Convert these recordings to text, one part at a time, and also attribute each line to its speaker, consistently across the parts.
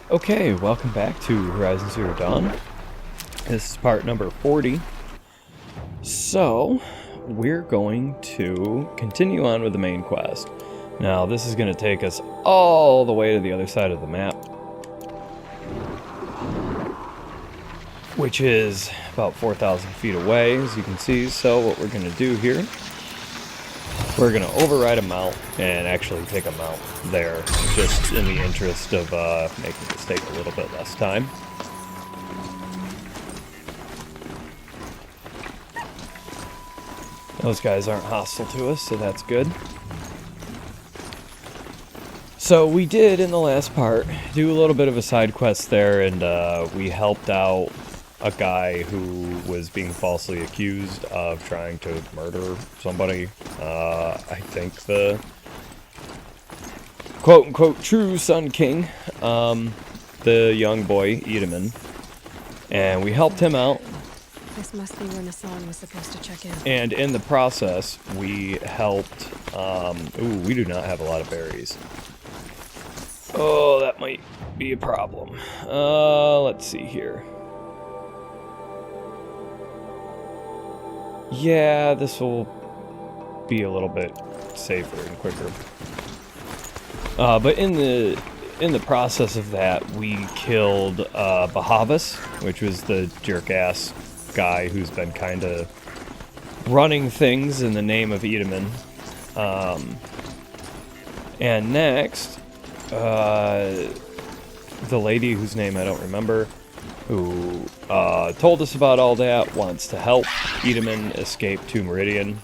Speaker 1: Okay, welcome back to Horizon Zero Dawn. This is part number 40. So, we're going to continue on with the main quest. Now, this is going to take us all the way to the other side of the map, which is about 4,000 feet away, as you can see. So, what we're going to do here, we're going to override a mount and actually take a mount there, just in the interest of making this take a little bit less time. Those guys aren't hostile to us, so that's good. So we did, in the last part, do a little bit of a side quest there, and we helped out a guy who was being falsely accused of trying to murder somebody. I think the quote-unquote true Sun King, the young boy, Edaman. And we helped him out.
Speaker 2: This must be when the song was supposed to check in.
Speaker 1: And in the process, we helped, ooh, we do not have a lot of berries. Oh, that might be a problem. Let's see here. Yeah, this will be a little bit safer and quicker. But in the process of that, we killed Bahavas, which was the jerk-ass guy who's been kind of running things in the name of Edaman. And next, the lady whose name I don't remember, who told us about all that, wants to help Edaman escape to Meridian.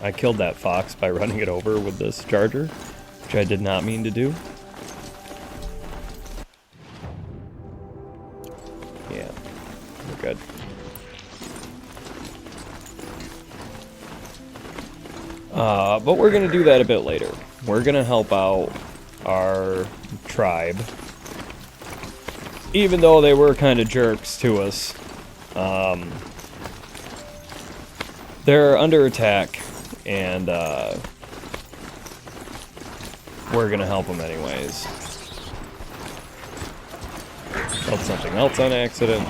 Speaker 1: I killed that fox by running it over with this charger, which I did not mean to do. Yeah, we're good. But we're going to do that a bit later. We're going to help out our tribe. Even though they were kind of jerks to us. They're under attack, and we're going to help them anyways. Killed something else on accident.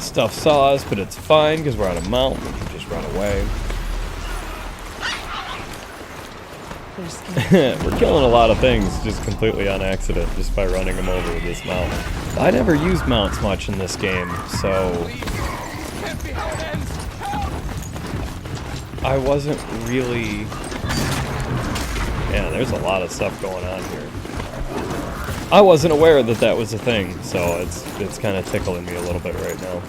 Speaker 1: Stuff saw us, but it's fine because we're on a mountain. We can just run away. We're killing a lot of things just completely on accident, just by running them over with this mount. I never used mounts much in this game, so I wasn't really... Yeah, there's a lot of stuff going on here. I wasn't aware that that was a thing, so it's kind of tickling me a little bit right now.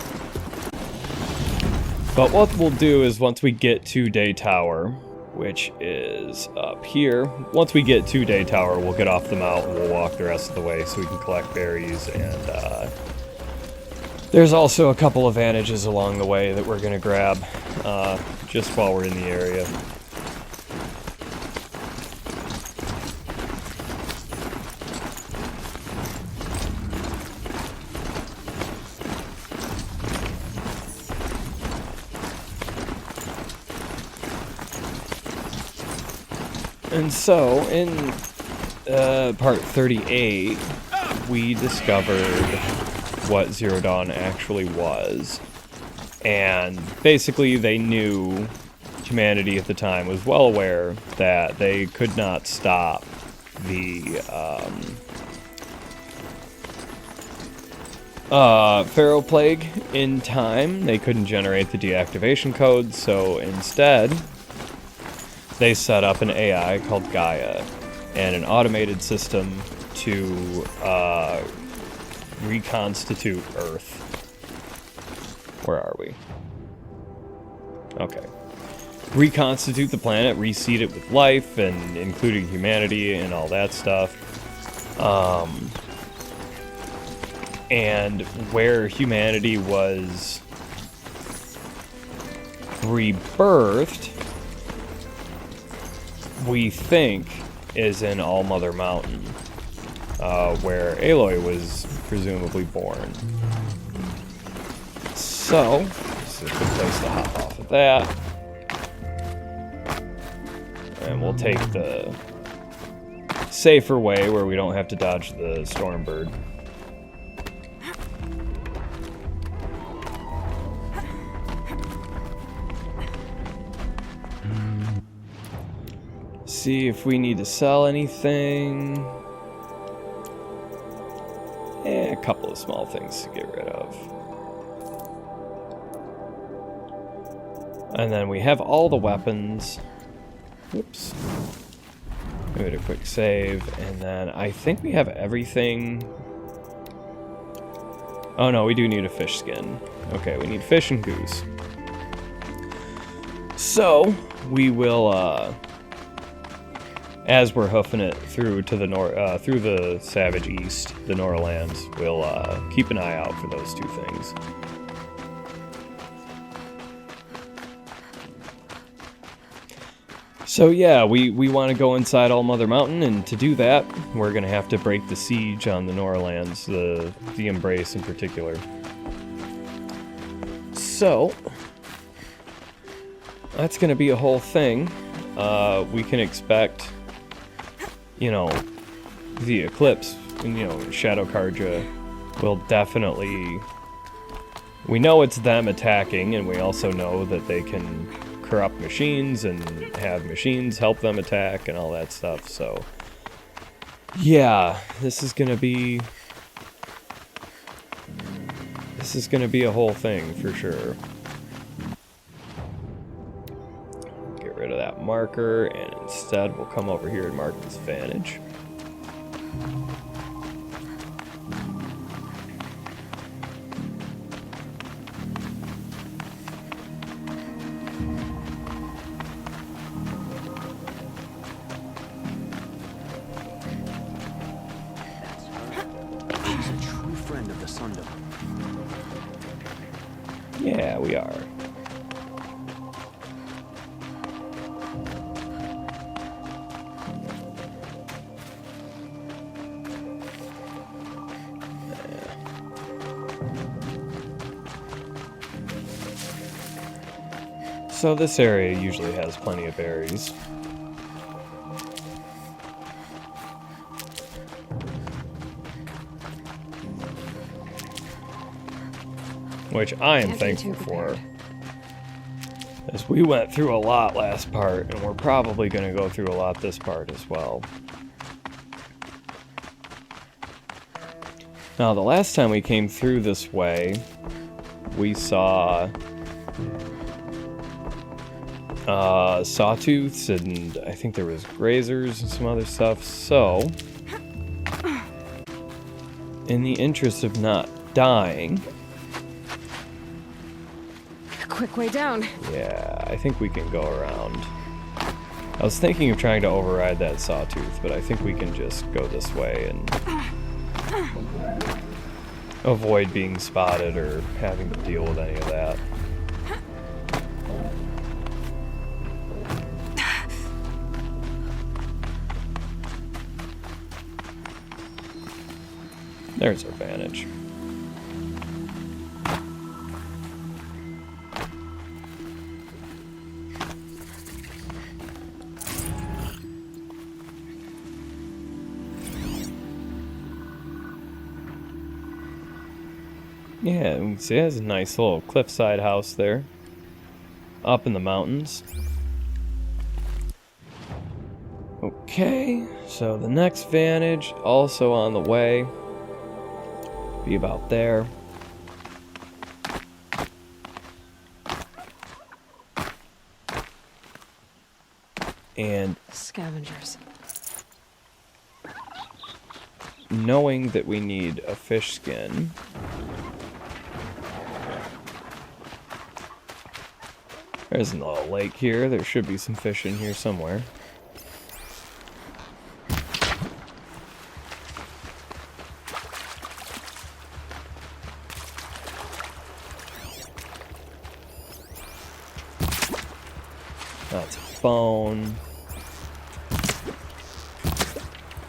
Speaker 1: But what we'll do is once we get to Day Tower, which is up here, once we get to Day Tower, we'll get off the mountain and we'll walk the rest of the way so we can collect berries, and there's also a couple of advantages along the way that we're going to grab just while we're in the area. And so, in part 38, we discovered what Zero Dawn actually was. And basically, they knew, humanity at the time was well aware that they could not stop the Pharaoh Plague in time. They couldn't generate the deactivation code, so instead they set up an AI called Gaia and an automated system to reconstitute Earth. Where are we? Okay. Reconstitute the planet, reseed it with life, and including humanity and all that stuff. And where humanity was rebirthed, we think, is in All Mother Mountain, where Aloy was presumably born. So, this is a good place to hop off of that. And we'll take the safer way where we don't have to dodge the storm bird. See if we need to sell anything. A couple of small things to get rid of. And then we have all the weapons. Whoops. Give it a quick save. And then I think we have everything. Oh no, we do need a fish skin. Okay, we need fish and goose. So, we will, as we're hoofing it through to the through the Savage East, the Norlands, we'll keep an eye out for those two things. So yeah, we want to go inside All Mother Mountain, and to do that, we're going to have to break the siege on the Norlands, the Embrace in particular. So, that's going to be a whole thing. We can expect, you know, the Eclipse, you know, Shadow Karja will definitely... We know it's them attacking, and we also know that they can corrupt machines and have machines help them attack and all that stuff. So yeah, this is gonna be a whole thing for sure. Get rid of that marker, and instead we'll come over here and mark this vantage. Yeah, we are. So this area usually has plenty of berries. Which I am thankful for, as we went through a lot last part, and we're probably going to go through a lot this part as well. Now, the last time we came through this way, we saw sawtooths, and I think there was grazers and some other stuff. So, in the interest of not dying...
Speaker 2: Quick way down.
Speaker 1: Yeah, I think we can go around. I was thinking of trying to override that sawtooth, but I think we can just go this way and avoid being spotted or having to deal with any of that. There's our vantage. Yeah, you can see it has a nice little cliffside house there, up in the mountains. Okay, so the next vantage, also on the way, be about there. And
Speaker 2: scavengers.
Speaker 1: Knowing that we need a fish skin, there's a little lake here. There should be some fish in here somewhere. That's a bone.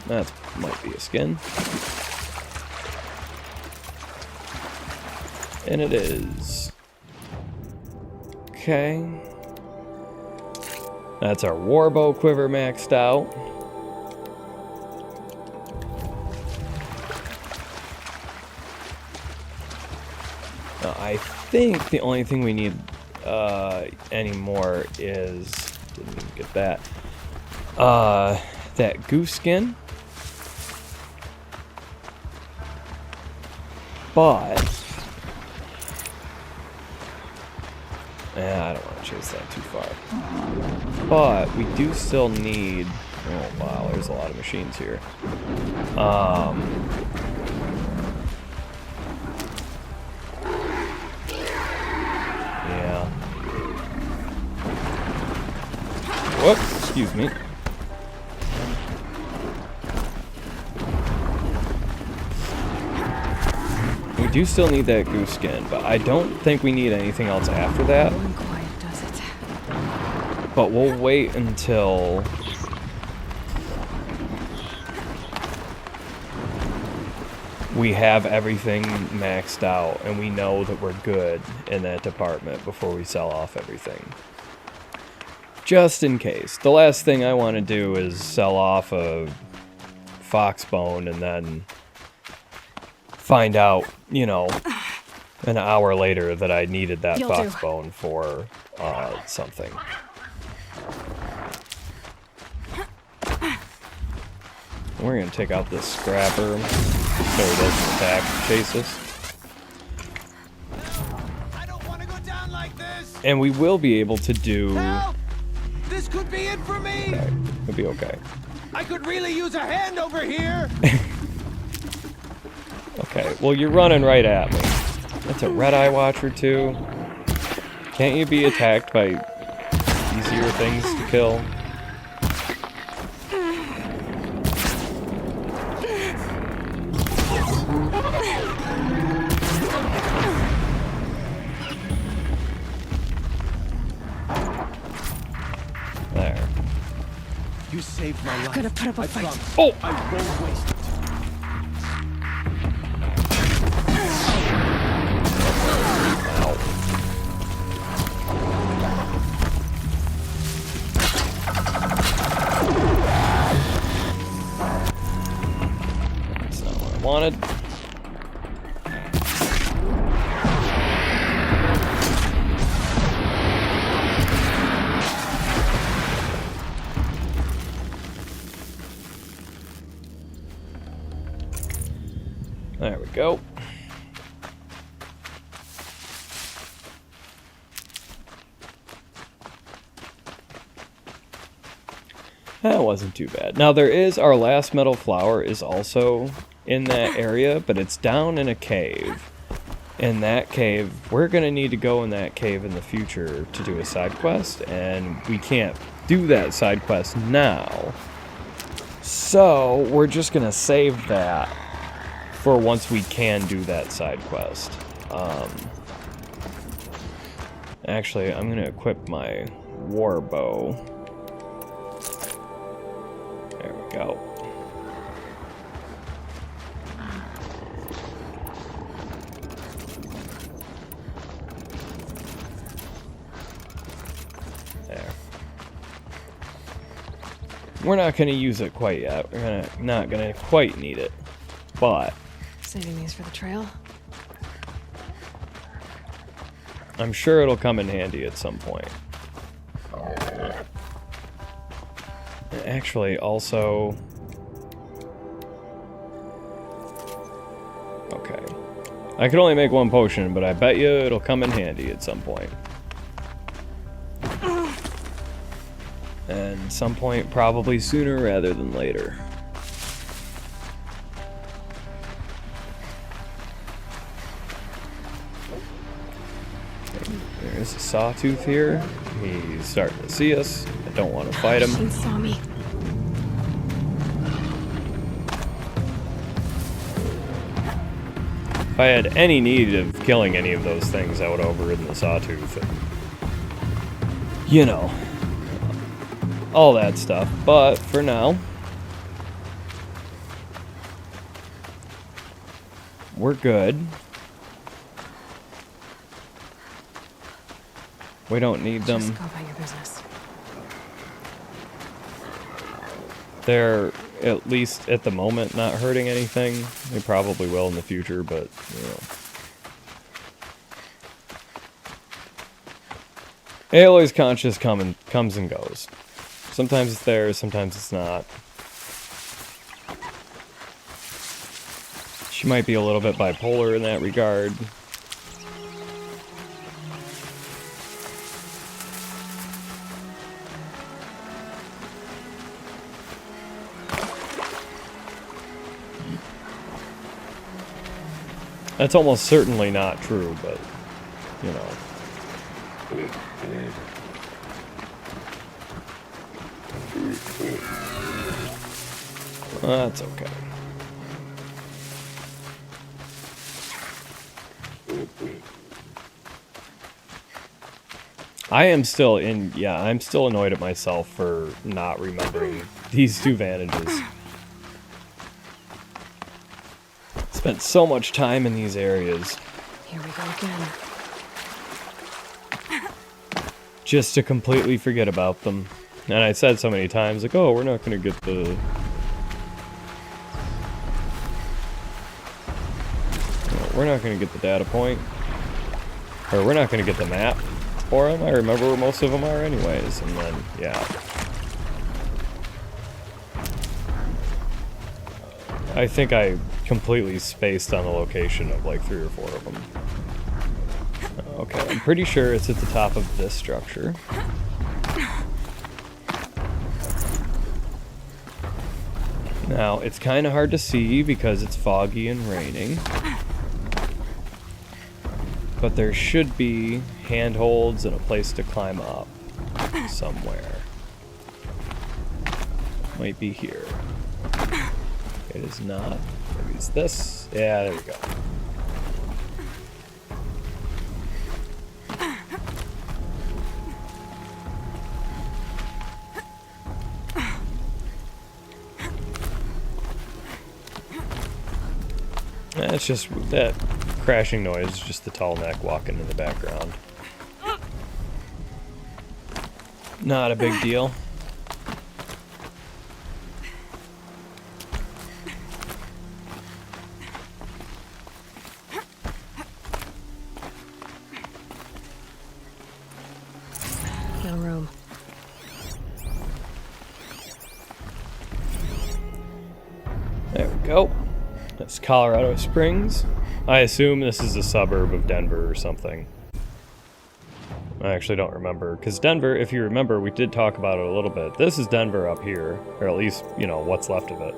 Speaker 1: That might be a skin. And it is. Okay. That's our warbow quiver maxed out. I think the only thing we need anymore is, didn't even get that, that goose skin. But I don't want to chase that too far. But we do still need, oh wow, there's a lot of machines here. Yeah. Whoops, excuse me. We do still need that goose skin, but I don't think we need anything else after that.
Speaker 2: Quiet does it.
Speaker 1: But we'll wait until we have everything maxed out and we know that we're good in that department before we sell off everything. Just in case. The last thing I want to do is sell off a fox bone and then find out, you know, an hour later that I needed that fox bone for something. We're going to take out this scrapper so he doesn't attack and chase us.
Speaker 3: I don't want to go down like this.
Speaker 1: And we will be able to do...
Speaker 3: Help! This could be it for me.
Speaker 1: Okay, it'll be okay.
Speaker 3: I could really use a hand over here.
Speaker 1: Okay, well you're running right at me. That's a red eye watcher too. Can't you be attacked by easier things to kill? There.
Speaker 3: You saved my life.
Speaker 2: Gotta put up a fight.
Speaker 3: promise.
Speaker 1: Oh!
Speaker 3: I won't waste it.
Speaker 1: Ow. That's not what I wanted. There we go. That wasn't too bad. Now there is, our last metal flower is also in that area, but it's down in a cave. In that cave, we're gonna need to go in that cave in the future to do a side quest, and we can't do that side quest now. So we're just gonna save that for once we can do that side quest. Actually, I'm gonna equip my war bow. There we go. There. We're not gonna use it quite yet. We're not gonna quite need it, but
Speaker 2: Saving these for the trail.
Speaker 1: I'm sure it'll come in handy at some point. Actually, also... Okay. I can only make one potion, but I bet you it'll come in handy at some point. And some point probably sooner rather than later. There's a sawtooth here. He's starting to see us. I don't want to fight him.
Speaker 2: He saw me.
Speaker 1: If I had any need of killing any of those things, I would have overridden the sawtooth and, you know, all that stuff. But for now, we're good. We don't need them.
Speaker 2: Just go about your business.
Speaker 1: They're, at least at the moment, not hurting anything. They probably will in the future, but, you know. Aloy's conscious comes and goes. Sometimes it's there, sometimes it's not. She might be a little bit bipolar in that regard. That's almost certainly not true, but, you know. That's okay. I'm still annoyed at myself for not remembering these two vantages. Spent so much time in these areas.
Speaker 2: Here we go again.
Speaker 1: Just to completely forget about them. And I said so many times, like, oh, we're not going to get the... We're not going to get the data point. Or we're not going to get the map for them. I remember where most of them are anyways. And then, yeah. I think I completely spaced on the location of like 3 or 4 of them. Okay, I'm pretty sure it's at the top of this structure. Now, it's kind of hard to see because it's foggy and raining. But there should be handholds and a place to climb up somewhere. Might be here. It is not. Maybe it's this. Yeah, there we go. It's just that crashing noise is just the tall neck walking in the background. Not a big deal.
Speaker 2: No room.
Speaker 1: There we go. That's Colorado Springs. I assume this is a suburb of Denver or something. I actually don't remember, because Denver, if you remember, we did talk about it a little bit. This is Denver up here, or at least, you know, what's left of it.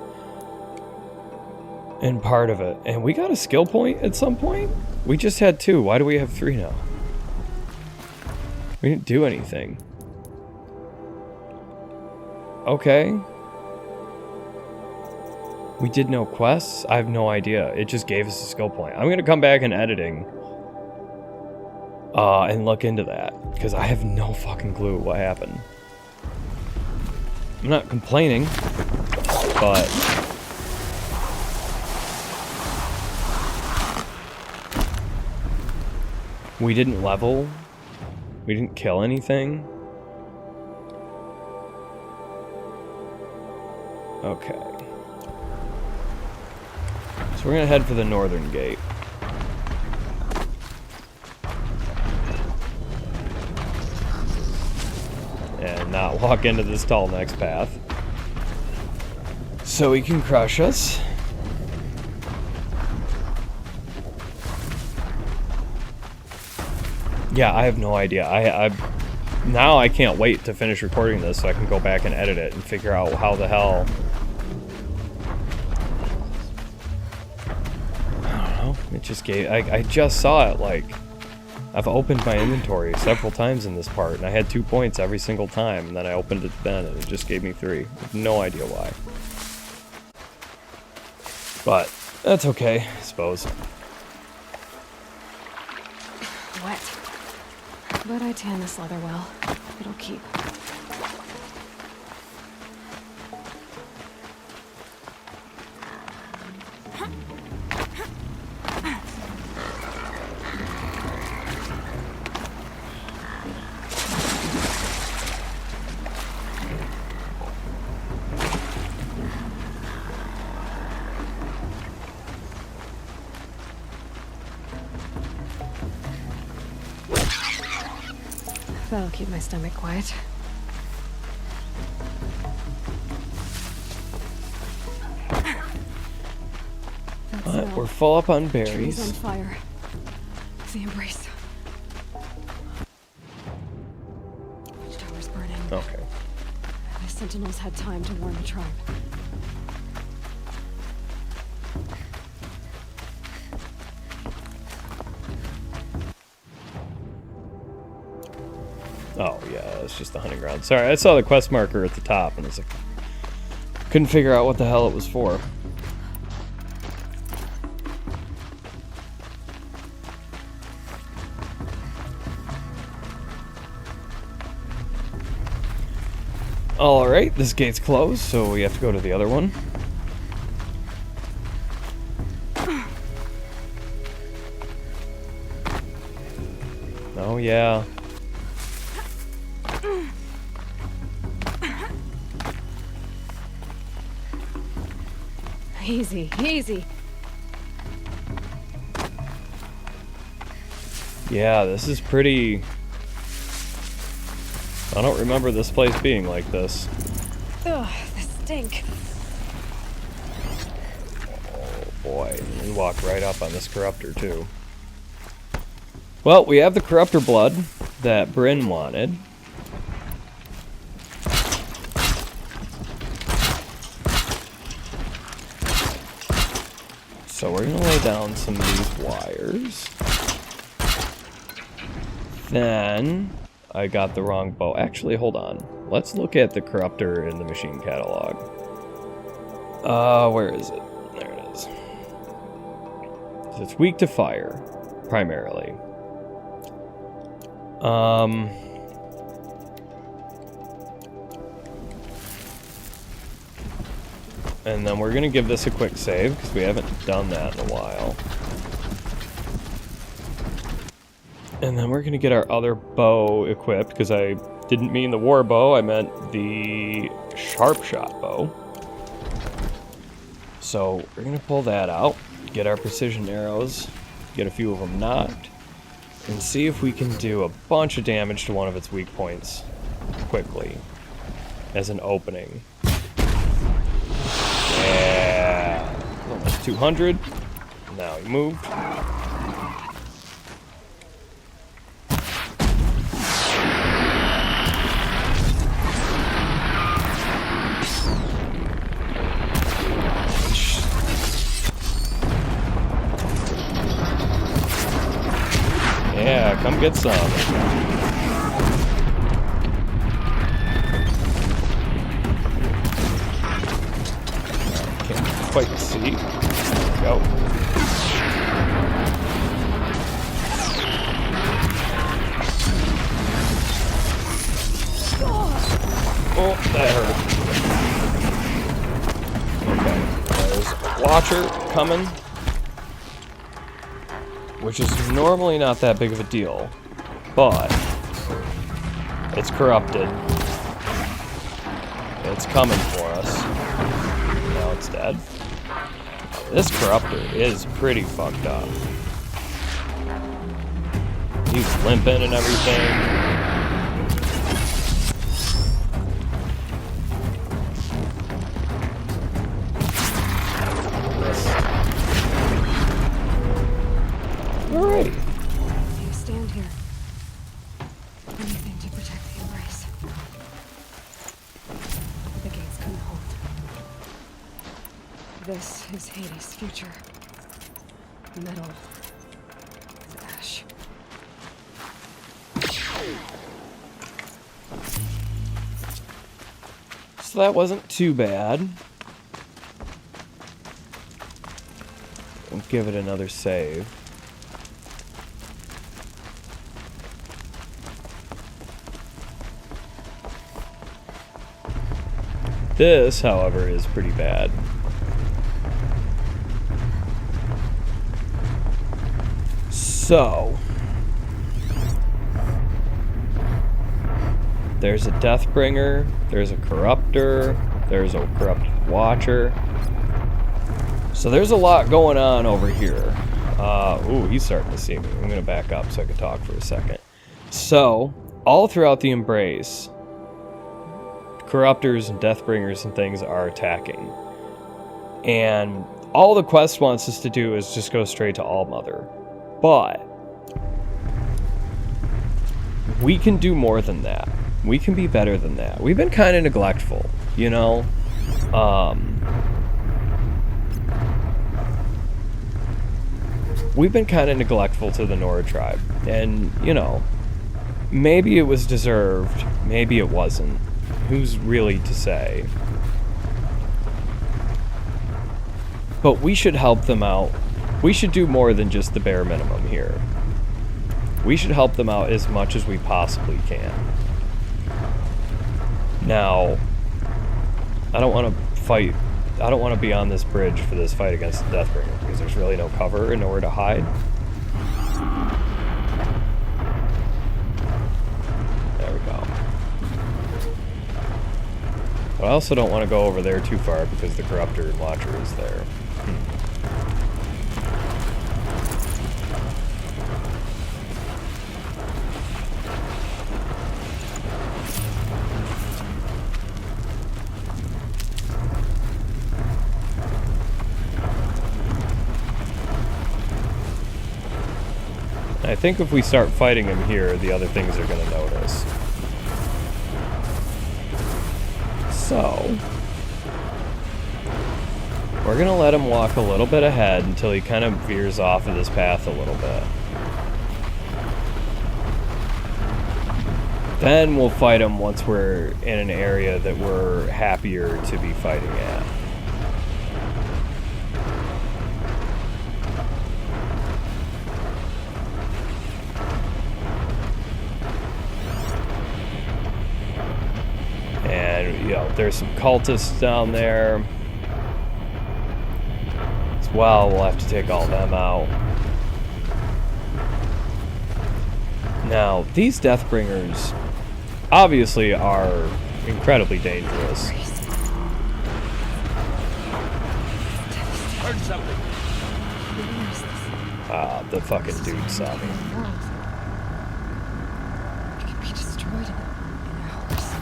Speaker 1: And part of it. And we got a skill point at some point? We just had 2. Why do we have 3 now? We didn't do anything. Okay. We did no quests? I have no idea. It just gave us a skill point. I'm going to come back in editing and look into that, because I have no fucking clue what happened. I'm not complaining, but... we didn't level. We didn't kill anything. Okay. So we're gonna head for the northern gate. And not walk into this tall next path. So he can crush us. Yeah, I have no idea. Now I can't wait to finish recording this so I can go back and edit it and figure out how the hell... It just gave... I just saw it, like... I've opened my inventory several times in this part, and I had 2 points every single time, and then I opened it then, and it just gave me 3. I have no idea why. But, that's okay, I suppose.
Speaker 2: Wet. But I tan this leather well. It'll keep. That'll keep my stomach quiet.
Speaker 1: We're full up on
Speaker 2: Trees on
Speaker 1: berries.
Speaker 2: fire. The embrace. Tower's burning.
Speaker 1: Okay.
Speaker 2: The sentinels had time to warn the tribe.
Speaker 1: Oh, yeah, it's just the hunting ground. Sorry, I saw the quest marker at the top, and it's like... couldn't figure out what the hell it was for. Alright, this gate's closed, so we have to go to the other one. Oh, yeah.
Speaker 2: Easy, easy.
Speaker 1: Yeah, this is pretty... I don't remember this place being like this.
Speaker 2: Ugh, the stink.
Speaker 1: Oh boy, we walk right up on this corruptor too. Well, we have the corruptor blood that Bryn wanted. So we're gonna lay down some of these wires. Then I got the wrong bow. Actually, hold on. Let's look at the corruptor in the machine catalog. Where is it? There it is. So it's weak to fire, primarily. And then we're gonna give this a quick save, because we haven't done that in a while. And then we're gonna get our other bow equipped, because I didn't mean the war bow, I meant the sharp shot bow. So we're gonna pull that out, get our precision arrows, get a few of them knocked, and see if we can do a bunch of damage to one of its weak points quickly as an opening. Yeah, almost 200. Now he moved. Yeah, come get some. Can't quite see. There we go. Oh, that hurt. Okay, there's a Watcher coming, which is normally not that big of a deal, but it's corrupted. It's coming for us. Now it's dead. This corruptor is pretty fucked up. He's limping and everything. Alrighty.
Speaker 2: You stand here. Anything to protect the embrace. The gates couldn't hold. This is Hades' future. Metal is ash.
Speaker 1: So that wasn't too bad. We'll give it another save. This, however, is pretty bad. So, there's a Deathbringer, there's a Corruptor, there's a Corrupted Watcher. So there's a lot going on over here. Ooh, he's starting to see me. I'm gonna back up so I can talk for a second. So, all throughout the Embrace, corruptors and deathbringers and things are attacking. And all the quest wants us to do is just go straight to Allmother. But we can do more than that. We can be better than that. We've been kind of neglectful, you know? We've been kind of neglectful to the Nora tribe. And, you know, maybe it was deserved. Maybe it wasn't. Who's really to say? But we should help them out. We should do more than just the bare minimum here. We should help them out as much as we possibly can. Now, I don't want to fight. I don't want to be on this bridge for this fight against the Deathbringer because there's really no cover and nowhere to hide. There we go. But I also don't want to go over there too far because the Corruptor and Watcher is there. I think if we start fighting him here, the other things are going to notice. So, we're going to let him walk a little bit ahead until he kind of veers off of this path a little bit. Then we'll fight him once we're in an area that we're happier to be fighting at. And, you know, there's some cultists down there as well. We'll have to take all them out. Now, these Deathbringers obviously are incredibly dangerous.
Speaker 3: Heard something.
Speaker 1: Ah, the fucking dude saw me.
Speaker 2: It can be destroyed in hours.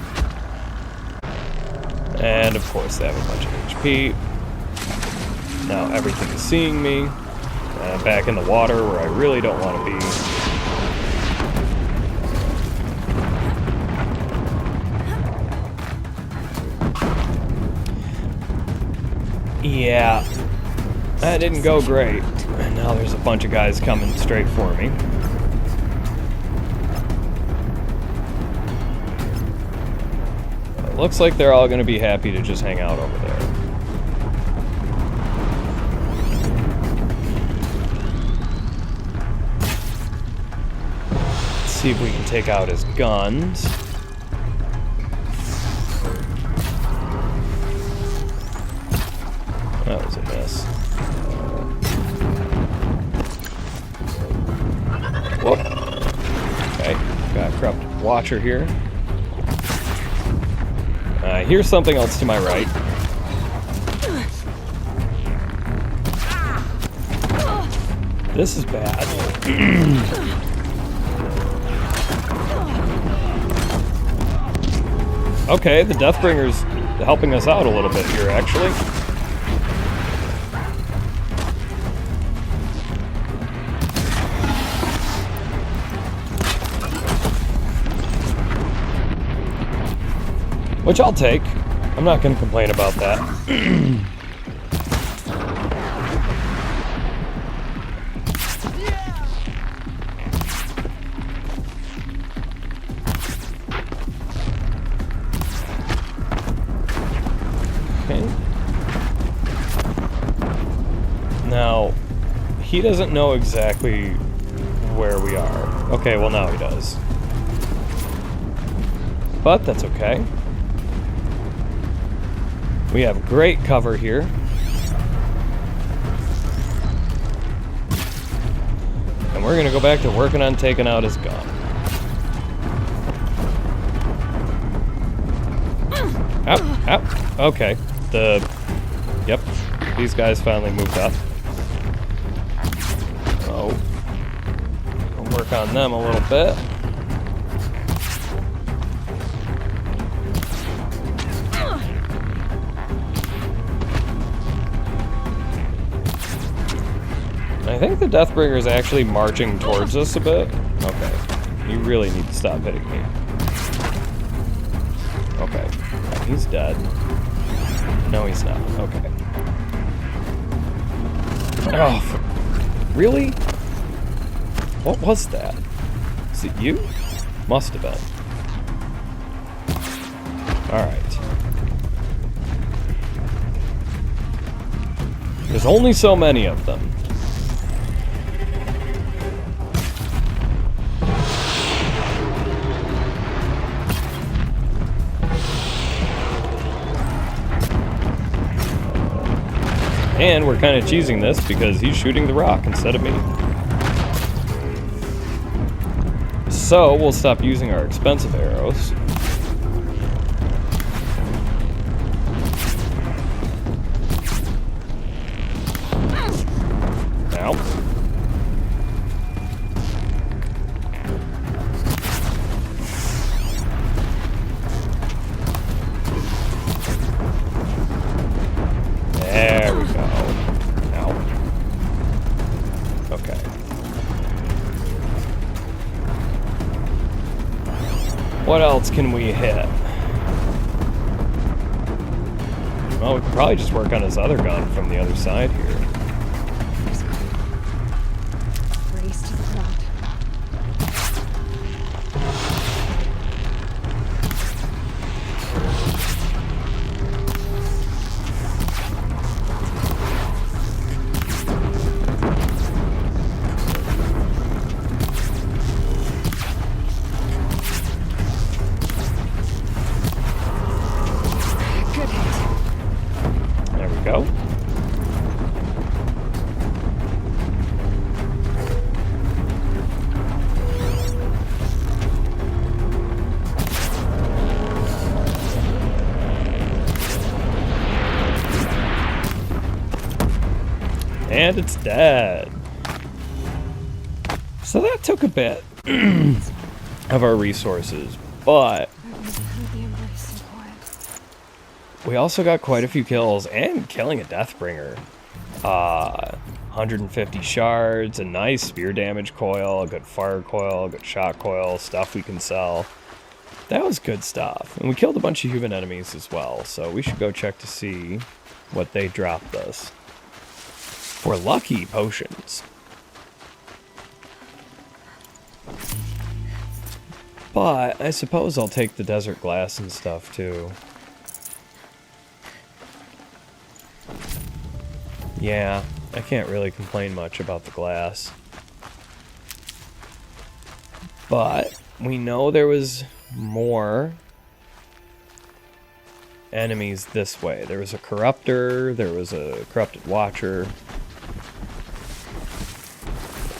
Speaker 1: And of course they have a bunch of HP. Now everything is seeing me. I'm back in the water where I really don't want to be. Yeah, that didn't go great. And now there's a bunch of guys coming straight for me. It looks like they're all going to be happy to just hang out over there. Let's see if we can take out his guns. That was a miss. Whoop. Okay, got a corrupt watcher here. Here's something else to my right. This is bad. Okay, the Deathbringer's helping us out a little bit here, actually. Which I'll take. I'm not going to complain about that. Okay. Now, he doesn't know exactly where we are. Okay, well now he does. But that's okay. We have great cover here. And we're gonna go back to working on taking out his gun. Ow, ow. Okay. Yep. These guys finally moved up. Oh. We'll work on them a little bit. think the Deathbringer is actually marching towards us a bit. Okay. You really need to stop hitting me. Okay. He's dead. No, he's not. Okay. Oh, really? What was that? Is it you? Must have been. Alright. There's only so many of them. And we're kind of cheesing this because he's shooting the rock instead of me. So we'll stop using our expensive arrows. Now. There we go. Now. Okay. What else can we hit? Well, we could probably just work on his other gun from the other side here.
Speaker 2: Race to the front.
Speaker 1: There we go. And it's dead. So that took a bit of our resources, but we also got quite a few kills and killing a Deathbringer. 150 shards, a nice spear damage coil, a good fire coil, a good shot coil, stuff we can sell. That was good stuff. And we killed a bunch of human enemies as well, so we should go check to see what they dropped us. For lucky potions. But I suppose I'll take the desert glass and stuff too. Yeah, I can't really complain much about the glass. But we know there was more enemies this way. There was a corruptor, there was a corrupted watcher.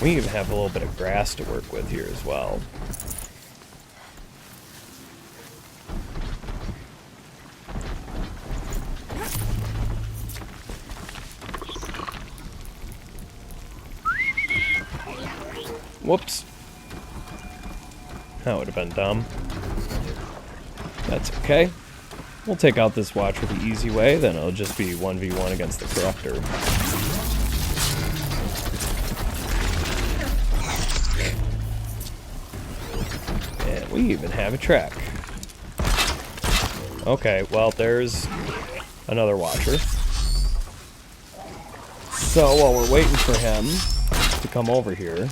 Speaker 1: We even have a little bit of grass to work with here as well. Whoops. That would have been dumb. That's okay. We'll take out this watcher the easy way, then it'll just be 1v1 against the corruptor. And we even have a track. Okay, well, there's another watcher. So while we're waiting for him to come over here,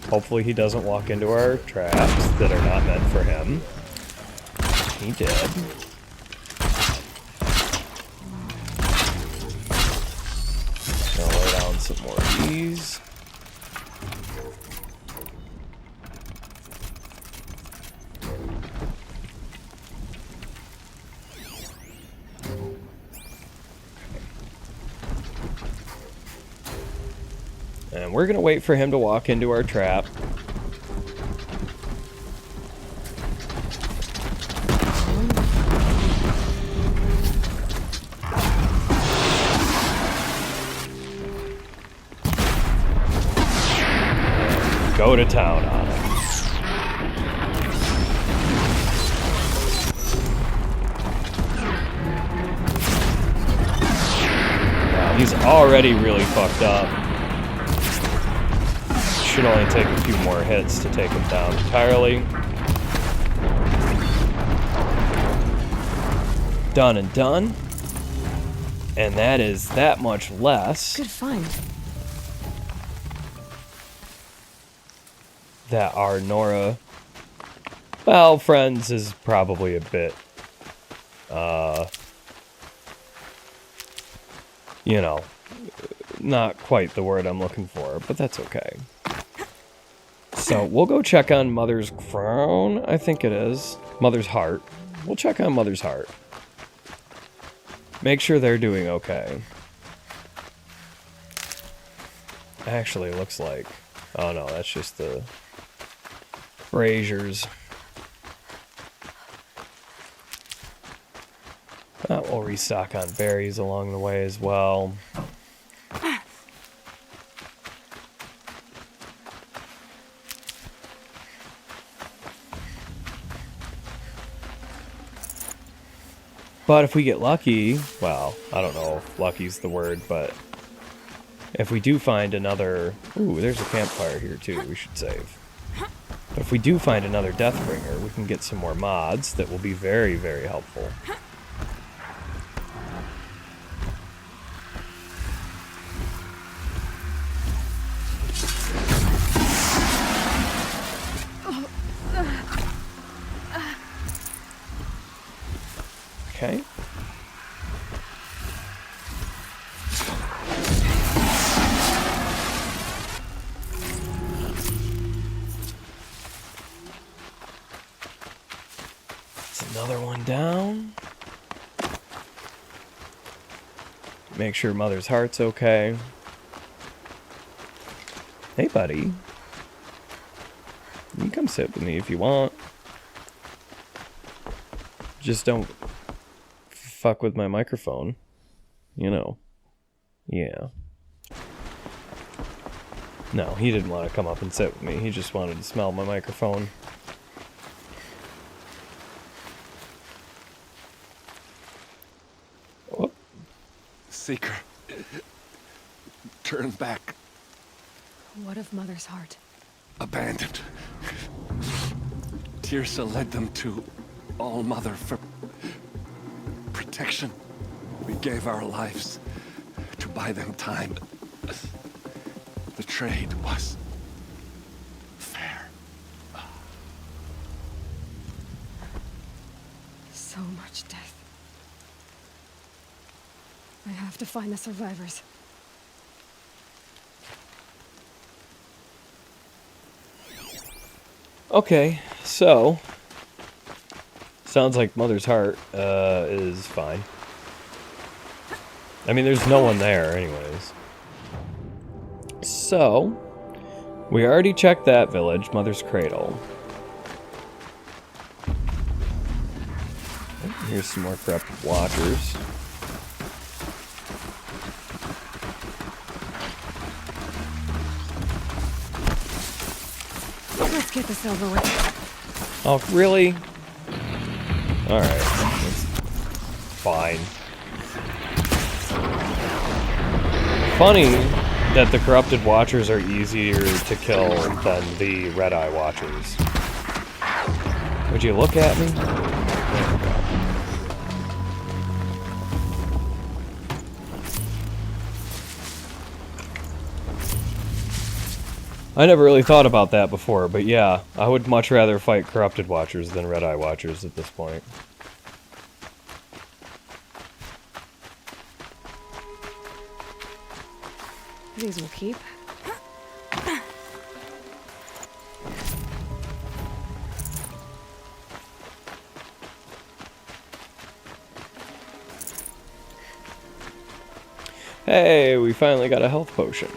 Speaker 1: hopefully he doesn't walk into our traps that are not meant for him. He did. I'll lay down some more of these. And we're gonna wait for him to walk into our trap. And go to town on him. Wow, he's already really fucked up. should only take a few more hits to take him down entirely. Done and done. And that is that much less.
Speaker 2: Good find.
Speaker 1: That our Nora, well, friends is probably a bit, you know, not quite the word I'm looking for, but that's okay. So we'll go check on Mother's crown, I think it is. Mother's heart. We'll check on Mother's heart. Make sure they're doing okay. Actually, it looks like, oh no, that's just the braziers. We'll restock on berries along the way as well. But if we get lucky, well, I don't know if lucky's the word, but if we do find another... Ooh, there's a campfire here too, we should save. But if we do find another Deathbringer, we can get some more mods that will be very, very helpful. Okay. It's another one down. Make sure Mother's heart's okay. Hey, buddy. You can come sit with me if you want. Just don't fuck with my microphone. You know. Yeah. No, he didn't want to come up and sit with me. He just wanted to smell my microphone. Whoop.
Speaker 3: Seeker. Turn back.
Speaker 2: What of Mother's heart?
Speaker 3: Abandoned. Tirsa led them to All Mother for protection. We gave our lives to buy them time. The trade was fair.
Speaker 2: So much death. I have to find the survivors.
Speaker 1: Okay, so sounds like Mother's heart is fine. I mean, there's no one there anyways. So, we already checked that village, Mother's Cradle. Here's some more corrupted watchers.
Speaker 2: Let's get this over with.
Speaker 1: Oh, really? Alright, that's fine. Funny that the corrupted watchers are easier to kill than the red-eye watchers. Would you look at me? There we go. I never really thought about that before, but yeah, I would much rather fight corrupted watchers than red-eye watchers at this point.
Speaker 2: These will keep.
Speaker 1: Hey, we finally got a health potion.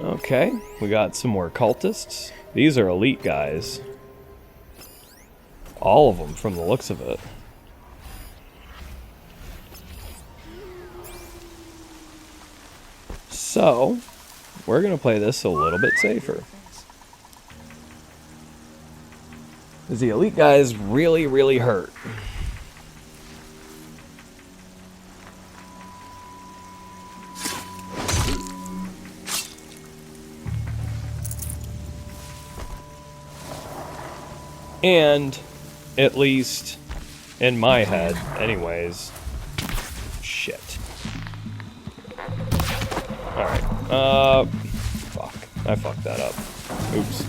Speaker 1: Okay, we got some more cultists. These are elite guys. All of them from the looks of it. So, we're going to play this a little bit safer. Because the elite guys really, really hurt. And, at least, in my head, anyways, shit. Alright, fuck. I fucked that up. Oops.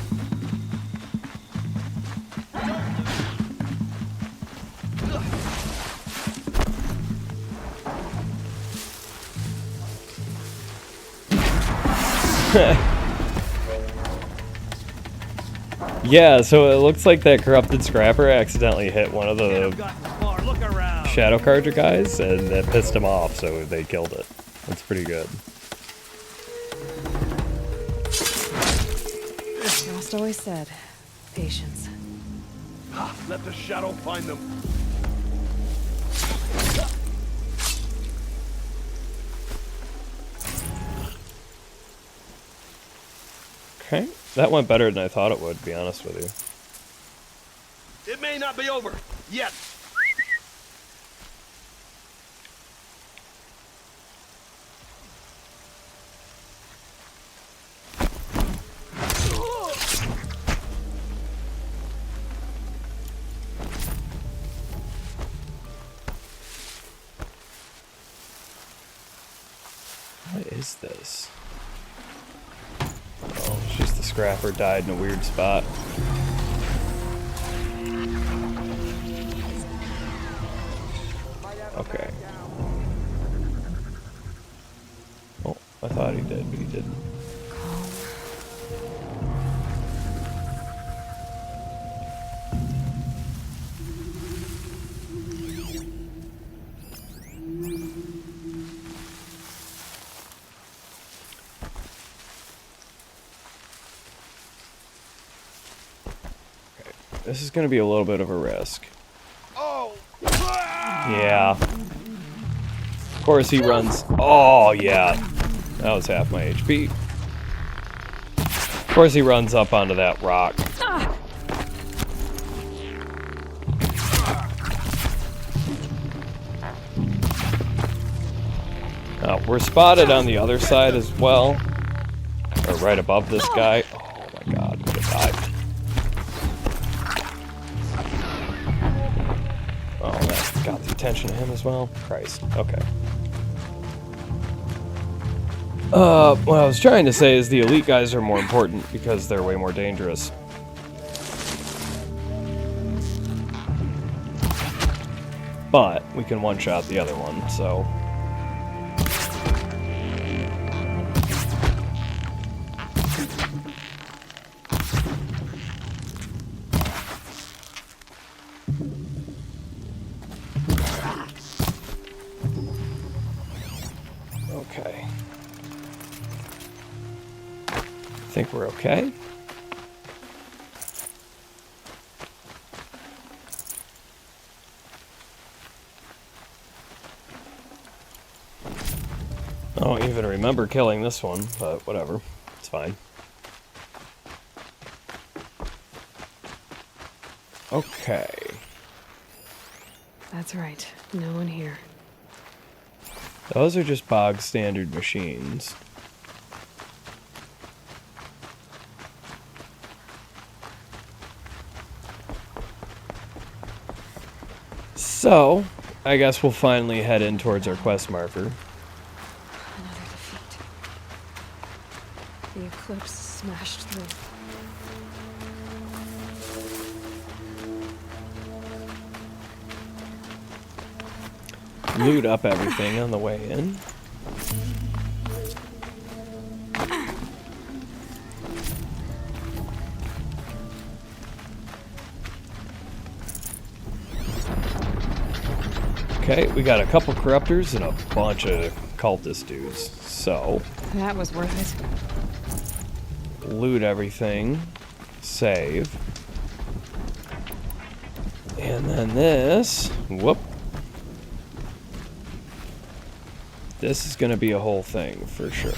Speaker 1: Yeah, so it looks like that corrupted scrapper accidentally hit one of the shadow carja guys, and that pissed him off, so they killed it. That's pretty good.
Speaker 2: Frost always said, patience.
Speaker 3: Let the shadow find them.
Speaker 1: Okay, that went better than I thought it would, to be honest with you.
Speaker 3: It may not be over yet.
Speaker 1: What is this? Oh, it's just the scrapper died in a weird spot. Okay. Oh, I thought he did, but he didn't. This is going to be a little bit of a risk.
Speaker 3: Oh!
Speaker 1: Yeah. Of course he runs. Oh, yeah. That was half my HP. Of course he runs up onto that rock. We're spotted on the other side as well. Or right above this guy. Oh my god, what a dive. Oh, that got the attention of him as well. Christ. Okay. What I was trying to say is the elite guys are more important because they're way more dangerous. But we can one-shot the other one, so... Okay. I think we're okay. I don't even remember killing this one, but whatever. It's fine. Okay.
Speaker 2: That's right. No one here.
Speaker 1: Those are just bog standard machines. So, I guess we'll finally head in towards our quest marker.
Speaker 2: Another defeat. The eclipse smashed through.
Speaker 1: Loot up everything on the way in. Okay, we got a couple corruptors and a bunch of cultist dudes. So,
Speaker 2: That was worth it.
Speaker 1: loot everything, save. And then this, whoop. this is gonna be a whole thing for sure.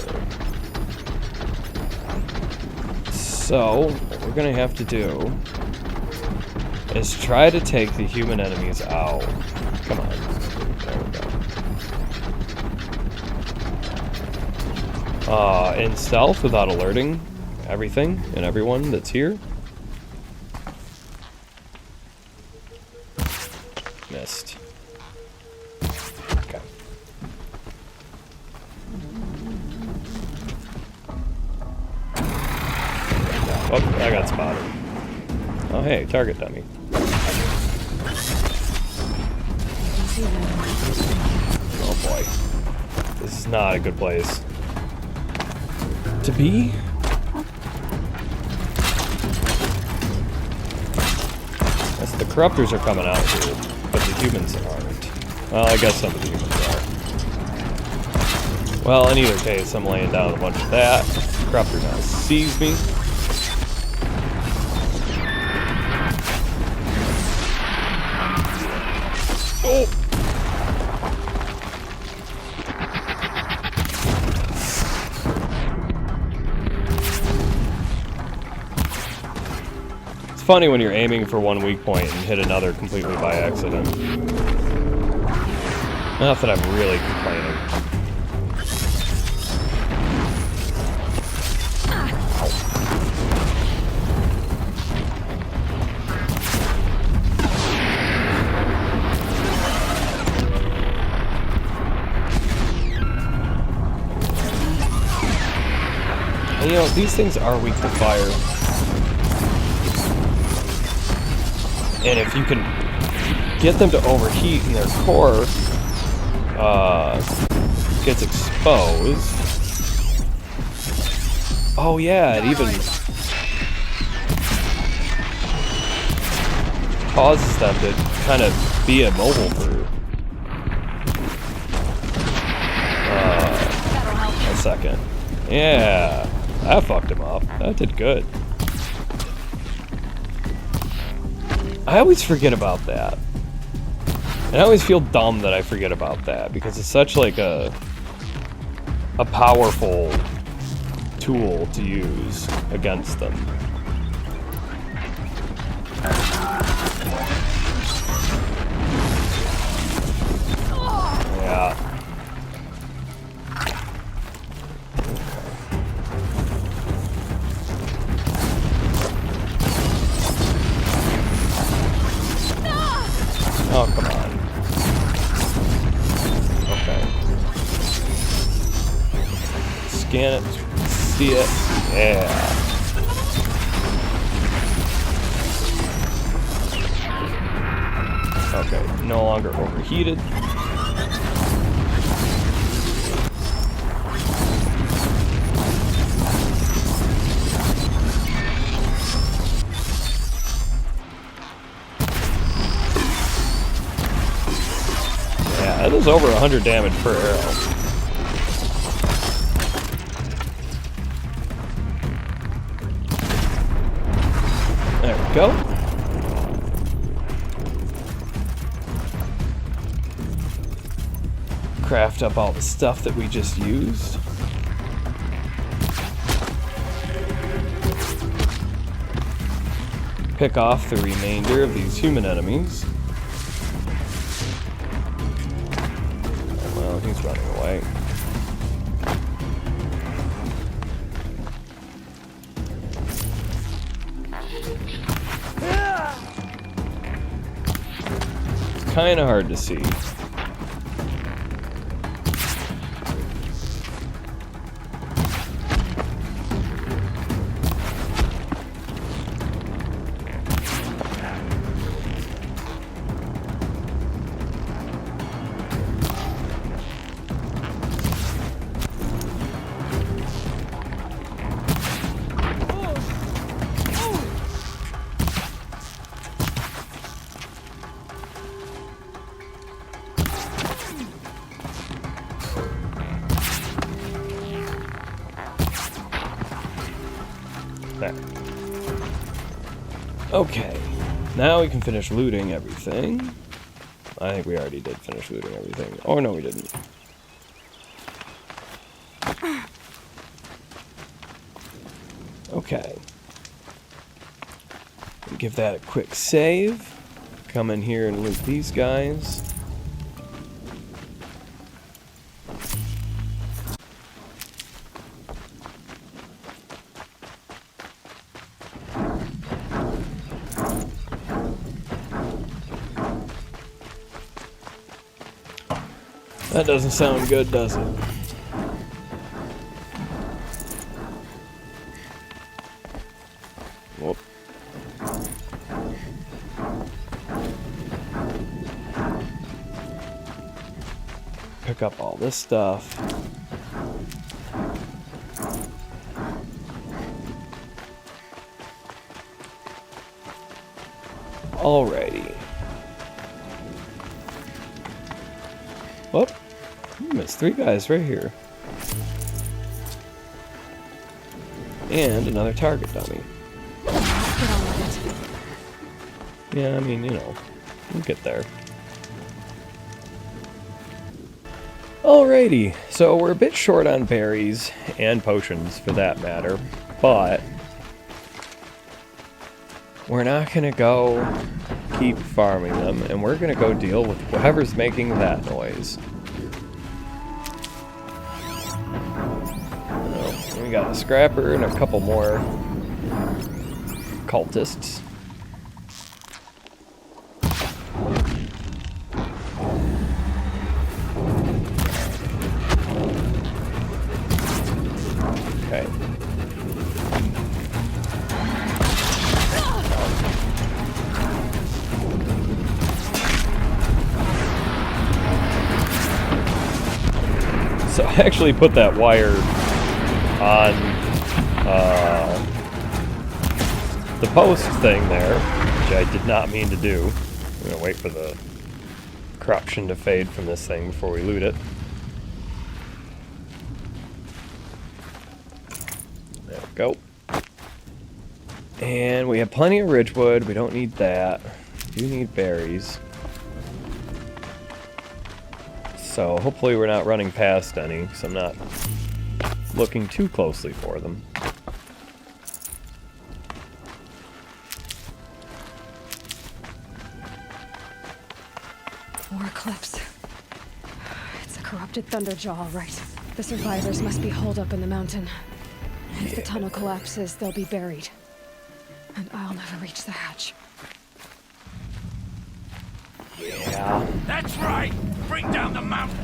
Speaker 1: So, what we're gonna have to do is try to take the human enemies out. Come on. There we go. In stealth without alerting everything and everyone that's here. Missed. Okay. Oh, I got spotted. Oh, hey, target dummy. Oh boy. This is not a good place to be. As the corruptors are coming out here, but the humans aren't. Well, I guess some of the humans are. Well, in either case, I'm laying down a bunch of that. Corruptor now sees me. Oh! It's funny when you're aiming for one weak point and hit another completely by accident. Not that I'm really complaining. And, you know, these things are weak to fire. And if you can get them to overheat and their core gets exposed. Oh yeah, it even causes them to kind of be immobile for a second. Yeah, that fucked him up. That did good. I always forget about that. And I always feel dumb that I forget about that because it's such like a powerful tool to use against them. Yeah. Oh, come on. Okay. Scan it. See it. Yeah. Okay, no longer overheated. Yeah, that was over 100 damage per arrow. There we go. Craft up all the stuff that we just used. Pick off the remainder of these human enemies. Well, he's running away. It's kind of hard to see. There. Okay, now we can finish looting everything. I think we already did finish looting everything. Oh no, we didn't. Okay. Give that a quick save. Come in here and loot these guys. That doesn't sound good, does it? Whoop. Pick up all this stuff. Alrighty. Whoop. Missed 3 guys right here. And another target dummy.
Speaker 2: Get on with it.
Speaker 1: Yeah, I mean, you know, we'll get there. Alrighty, so we're a bit short on berries and potions for that matter, but we're not gonna go keep farming them, and we're gonna go deal with whoever's making that noise. So, we got a scrapper and a couple more cultists. Okay. So I actually put that wire on the post thing there, which I did not mean to do. I'm gonna wait for the corruption to fade from this thing before we loot it. There we go. And we have plenty of ridgewood. We don't need that. We do need berries. So hopefully we're not running past any, because I'm not looking too closely for them.
Speaker 2: More eclipse. It's a corrupted Thunderjaw, all right. The survivors must be holed up in the mountain. If the tunnel collapses, they'll be buried. And I'll never reach the hatch.
Speaker 1: Yeah.
Speaker 4: That's right! Bring down the mountain!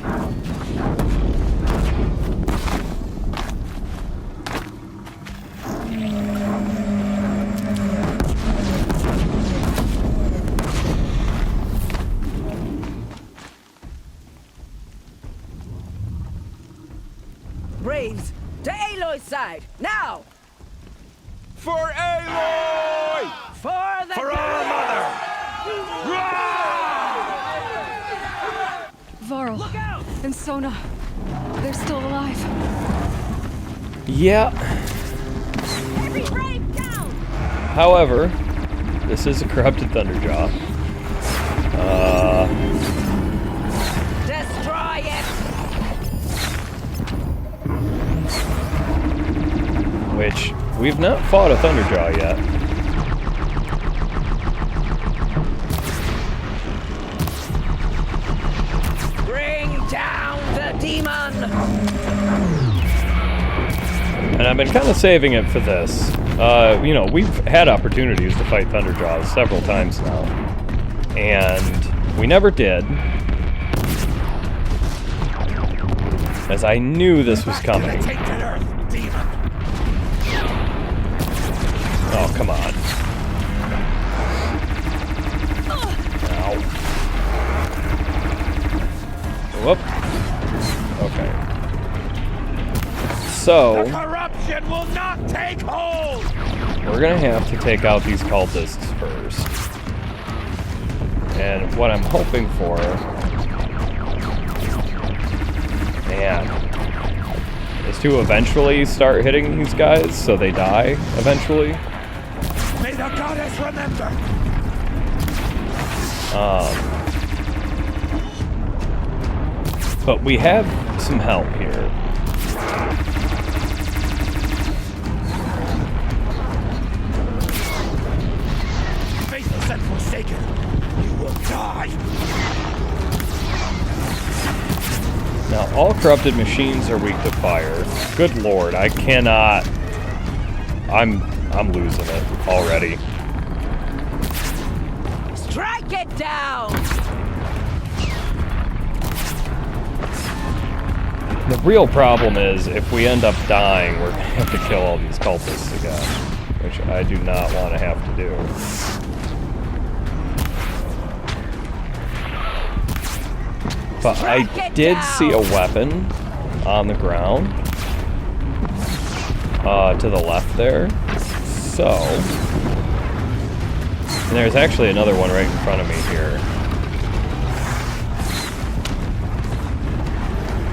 Speaker 5: Braves, to Aloy's side, now!
Speaker 4: For Aloy!
Speaker 5: For the
Speaker 4: For our mother!
Speaker 2: Varl
Speaker 5: Look out!
Speaker 2: and Sona, they're still alive.
Speaker 1: Yeah.
Speaker 5: Every brave down!
Speaker 1: However, this is a corrupted Thunderjaw.
Speaker 5: Destroy it!
Speaker 1: Which we've not fought a Thunderjaw yet.
Speaker 5: Bring down the demon!
Speaker 1: And I've been kind of saving it for this. You know, we've had opportunities to fight Thunderjaws several times now. And we never did. As I knew this was coming.
Speaker 4: Tainted earth, demon!
Speaker 1: Oh, come on. Ow. Whoop. Okay. So,
Speaker 4: Corruption will not take hold!
Speaker 1: we're gonna have to take out these cultists first. And what I'm hoping for, man, is to eventually start hitting these guys so they die eventually.
Speaker 4: May the goddess remember!
Speaker 1: But we have some help here.
Speaker 4: You will die.
Speaker 1: Now, all corrupted machines are weak to fire. Good lord, I cannot... I'm losing it already.
Speaker 5: Strike it down!
Speaker 1: The real problem is, if we end up dying, we're gonna have to kill all these cultists again, which I do not want to have to do. But I did see a weapon on the ground to the left there. So, and there's actually another one right in front of me here.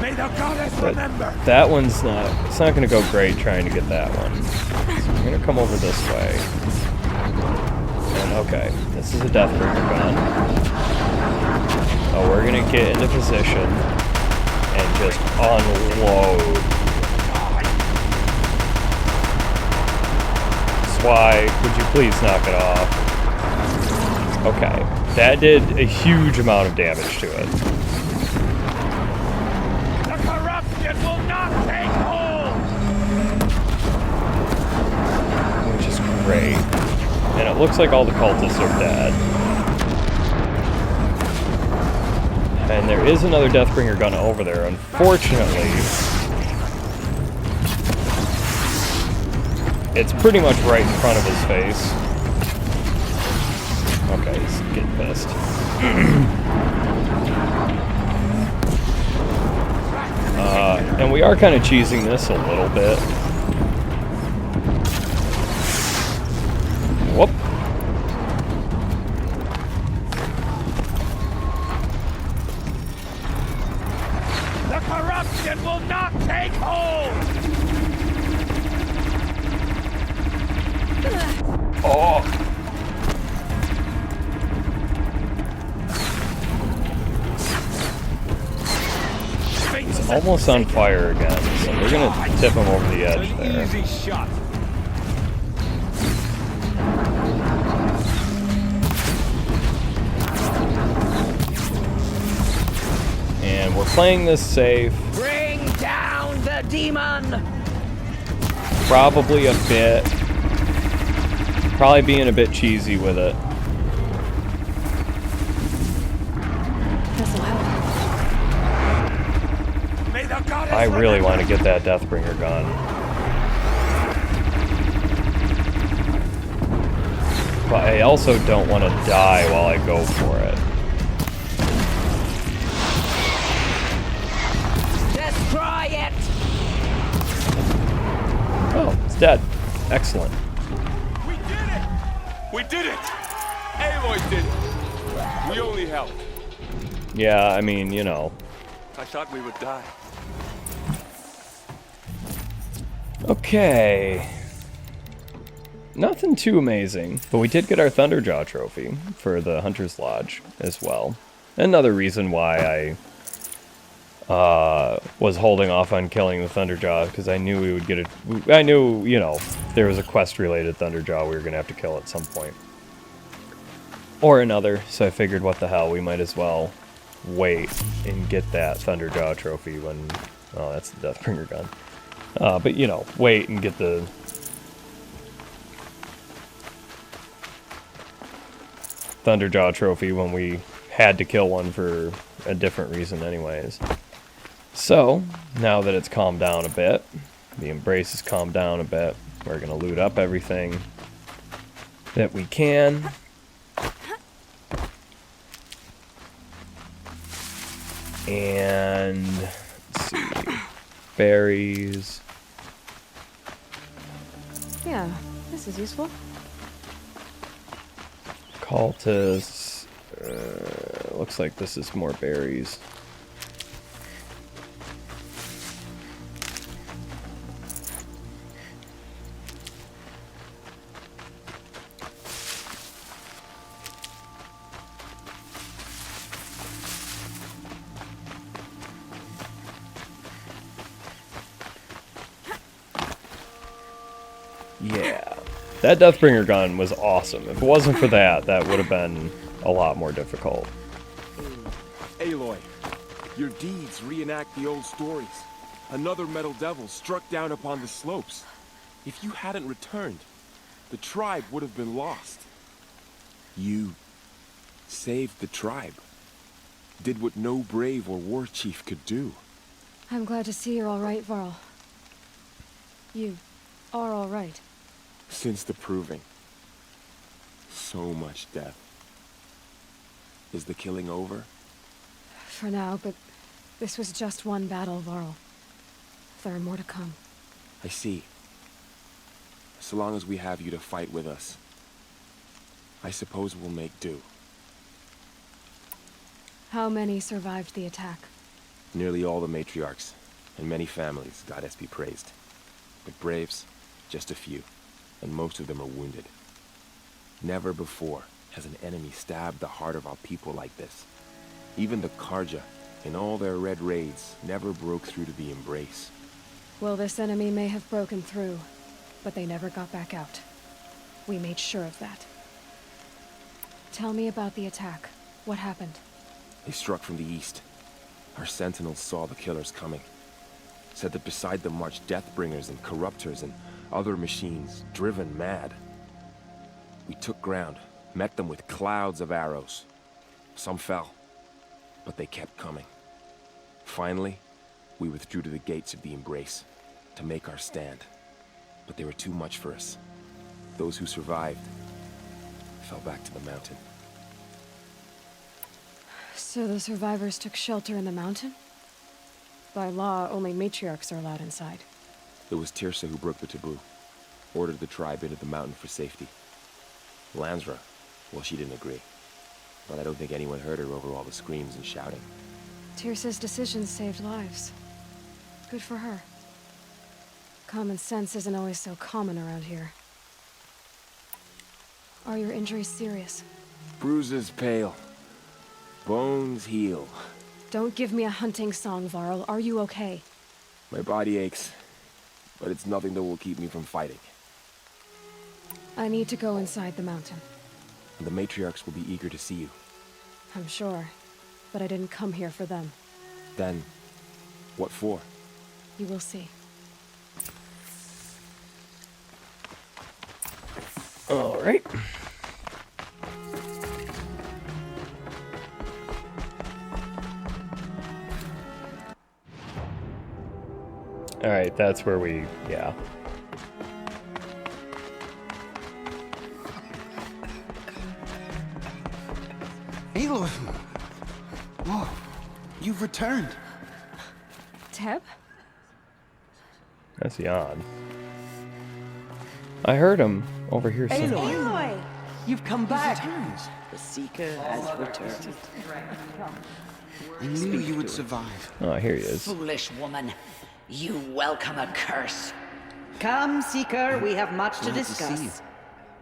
Speaker 4: May the goddess
Speaker 1: But
Speaker 4: remember.
Speaker 1: that one's not, it's not going to go great trying to get that one. So I'm going to come over this way. And okay, this is a Deathbringer gun. Oh, we're going to get into position and just unload. Why would you please knock it off? Okay, that did a huge amount of damage to it.
Speaker 4: The corruption will not take hold.
Speaker 1: Which is great. And it looks like all the cultists are dead. And there is another Deathbringer gun over there. Unfortunately, it's pretty much right in front of his face. Okay, he's getting pissed. And we are kind of cheesing this a little bit. Whoop.
Speaker 4: The corruption will not take hold.
Speaker 1: Oh. He's almost on fire again, so we're gonna tip him over the edge there.
Speaker 4: Easy shot.
Speaker 1: And we're playing this safe,
Speaker 5: Bring down the demon!
Speaker 1: probably a bit. Probably being a bit cheesy with it.
Speaker 2: This'll help.
Speaker 4: May the goddess
Speaker 1: I really
Speaker 4: remember.
Speaker 1: want to get that Deathbringer gun. But I also don't want to die while I go for it.
Speaker 5: Destroy it!
Speaker 1: Oh, it's dead. Excellent.
Speaker 4: We did it.
Speaker 6: We did it! Aloy did it! We only helped.
Speaker 1: Yeah, I mean, you know.
Speaker 6: I thought we would die.
Speaker 1: Okay. Nothing too amazing, but we did get our Thunderjaw trophy for the Hunter's Lodge as well. Another reason why I was holding off on killing the Thunderjaw, because I knew we would get it. I knew, you know, there was a quest-related Thunderjaw we were going to have to kill at some point. Or another, so I figured, what the hell, we might as well wait and get that Thunderjaw trophy when... Oh, that's the Deathbringer gun. But, you know, wait and get the... Thunderjaw trophy when we had to kill one for a different reason anyways. So, now that it's calmed down a bit, the embrace has calmed down a bit, we're going to loot up everything that we can. And, let's see, berries.
Speaker 2: Yeah, this is useful.
Speaker 1: Cultists. Looks like this is more berries. Yeah. That Deathbringer gun was awesome. If it wasn't for that, that would have been a lot more difficult.
Speaker 6: Aloy, your deeds reenact the old stories. Another metal devil struck down upon the slopes. If you hadn't returned, the tribe would have been lost. You saved the tribe. Did what no brave or war chief could do.
Speaker 2: I'm glad to see you're all right, Varl. You are all right.
Speaker 6: Since the proving. So much death. Is the killing over?
Speaker 2: For now, but this was just one battle, Varl. There are more to come.
Speaker 6: I see. So long as we have you to fight with us, I suppose we'll make do.
Speaker 2: How many survived the attack?
Speaker 6: Nearly all the matriarchs, and many families, goddess be praised. But braves, just a few, and most of them are wounded. Never before has an enemy stabbed the heart of our people like this. Even the Karja, in all their red raids, never broke through to the embrace.
Speaker 2: Well, this enemy may have broken through, but they never got back out. We made sure of that. Tell me about the attack. What happened?
Speaker 6: They struck from the east. Our sentinels saw the killers coming. Said that beside them marched Deathbringers and Corruptors and other machines, driven mad. We took ground, met them with clouds of arrows. Some fell, but they kept coming. Finally, we withdrew to the gates of the Embrace to make our stand. But they were too much for us. Those who survived fell back to the mountain.
Speaker 2: So the survivors took shelter in the mountain? By law, only matriarchs are allowed inside.
Speaker 6: It was Tirsa who broke the taboo, ordered the tribe into the mountain for safety. Lansra, well, she didn't agree. But I don't think anyone heard her over all the screams and shouting.
Speaker 2: Tirsa's decisions saved lives. Good for her. Common sense isn't always so common around here. Are your injuries serious?
Speaker 6: Bruises pale. Bones heal.
Speaker 2: Don't give me a hunting song, Varl. Are you okay?
Speaker 6: My body aches, but it's nothing that will keep me from fighting.
Speaker 2: I need to go inside the mountain.
Speaker 6: And the matriarchs will be eager to see you.
Speaker 2: I'm sure, but I didn't come here for them.
Speaker 6: Then, what for?
Speaker 2: You will see.
Speaker 1: All right. All right, that's where we, yeah.
Speaker 7: Aloy! Whoa, you've returned.
Speaker 2: Teb?
Speaker 1: That's Jan. I heard him over here.
Speaker 5: Aloy, you've come back.
Speaker 7: The
Speaker 5: Seeker has returned.
Speaker 7: I knew you would survive.
Speaker 1: Oh, here he is.
Speaker 5: Foolish woman, you welcome a curse. Come, Seeker, we have much to
Speaker 7: Glad to see you.
Speaker 5: discuss.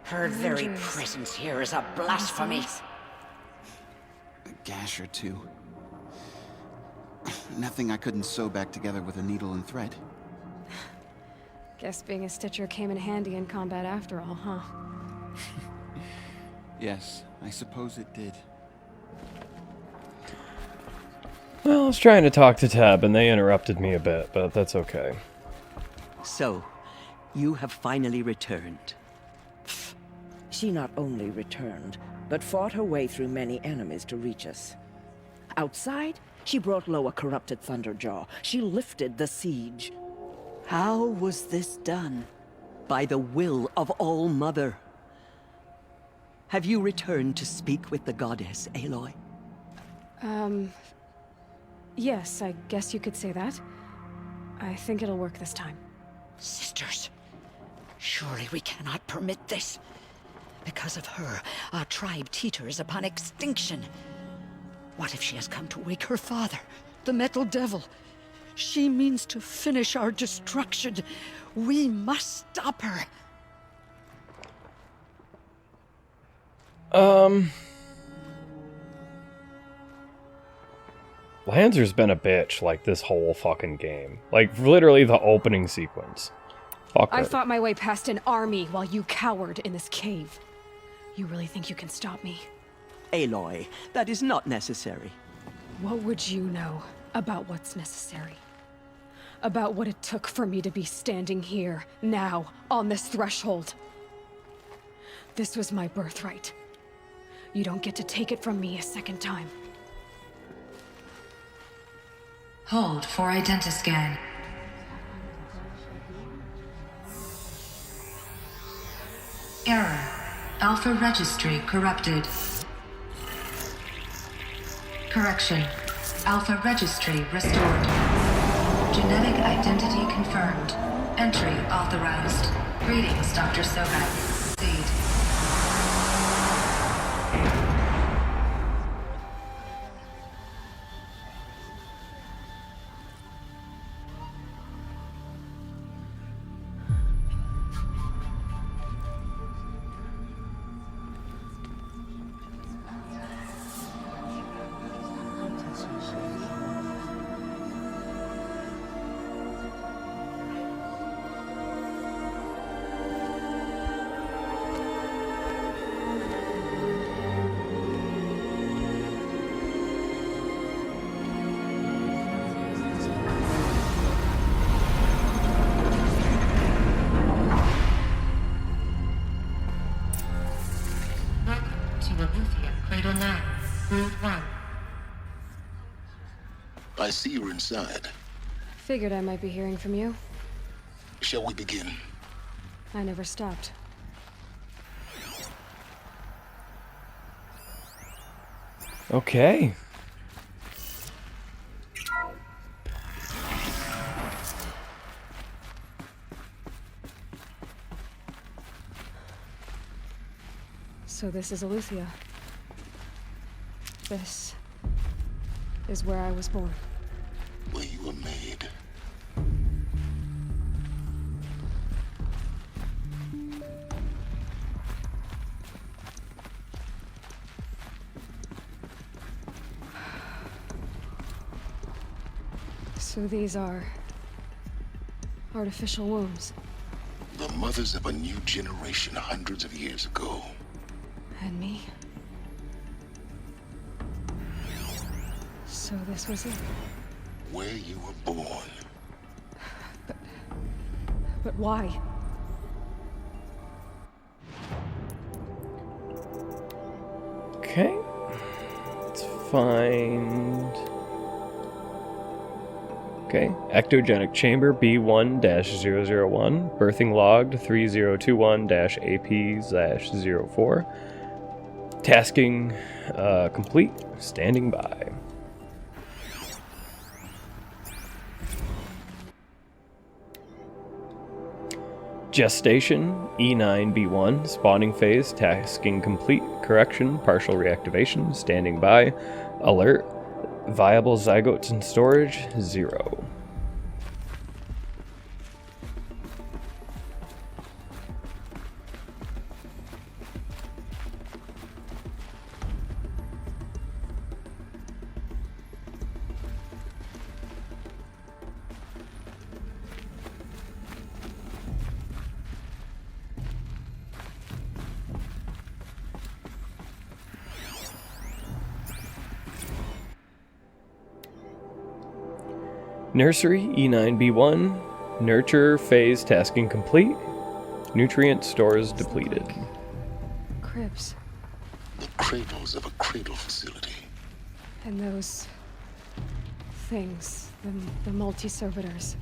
Speaker 5: Her very presence here is a blasphemy.
Speaker 7: A gash or two. Nothing I couldn't sew back together with a needle and thread.
Speaker 2: Guess being a stitcher came in handy in combat after all, huh?
Speaker 7: Yes, I suppose it did.
Speaker 1: Well, I was trying to talk to Teb, and they interrupted me a bit, but that's okay.
Speaker 8: So, you have finally returned.
Speaker 5: She not only returned, but fought her way through many enemies to reach us. Outside, she brought low a corrupted Thunderjaw. She lifted the siege.
Speaker 8: How was this done? By the will of All-Mother. Have you returned to speak with the goddess, Aloy?
Speaker 2: Yes, I guess you could say that. I think it'll work this time.
Speaker 5: Sisters, surely we cannot permit this. Because of her, our tribe teeters upon extinction. What if she has come to wake her father, the Metal Devil? She means to finish our destruction. We must stop her.
Speaker 1: Lanzer's been a bitch, like, this whole fucking game. Like, literally the opening sequence. Fuck her.
Speaker 2: I fought my way past an army while you cowered in this cave. You really think you can stop me?
Speaker 8: Aloy. That is not necessary.
Speaker 2: What would you know about what's necessary? About what it took for me to be standing here, now, on this threshold? This was my birthright. You don't get to take it from me a second time.
Speaker 9: Hold for identiscan. Error. Alpha registry corrupted. Correction. Alpha registry restored. Genetic identity confirmed. Entry authorized. Greetings, Dr. Sobat. Proceed.
Speaker 10: Eluthia, Cradle 9, Brood 1.
Speaker 11: I see you're inside.
Speaker 2: Figured I might be hearing from you.
Speaker 11: Shall we begin?
Speaker 2: I never stopped.
Speaker 1: Okay.
Speaker 2: So this is Eluthia. This is where I was born.
Speaker 11: Where you were made.
Speaker 2: So these are artificial wombs.
Speaker 11: The mothers of a new generation hundreds of years ago.
Speaker 2: And me? So this was it.
Speaker 11: Where you were born.
Speaker 2: But why?
Speaker 1: Okay. Let's find... Okay. Ectogenic chamber B1-001. Birthing logged 3021-AP/04. Tasking complete. Standing by. Gestation E9B1. Spawning phase. Tasking complete. Correction. Partial reactivation. Standing by. Alert. Viable zygotes in storage. 0. Nursery E9B1. Nurture phase tasking complete. Nutrient stores depleted.
Speaker 2: Cribs.
Speaker 11: The cradles of a cradle facility.
Speaker 2: And those things, the multi-servitors,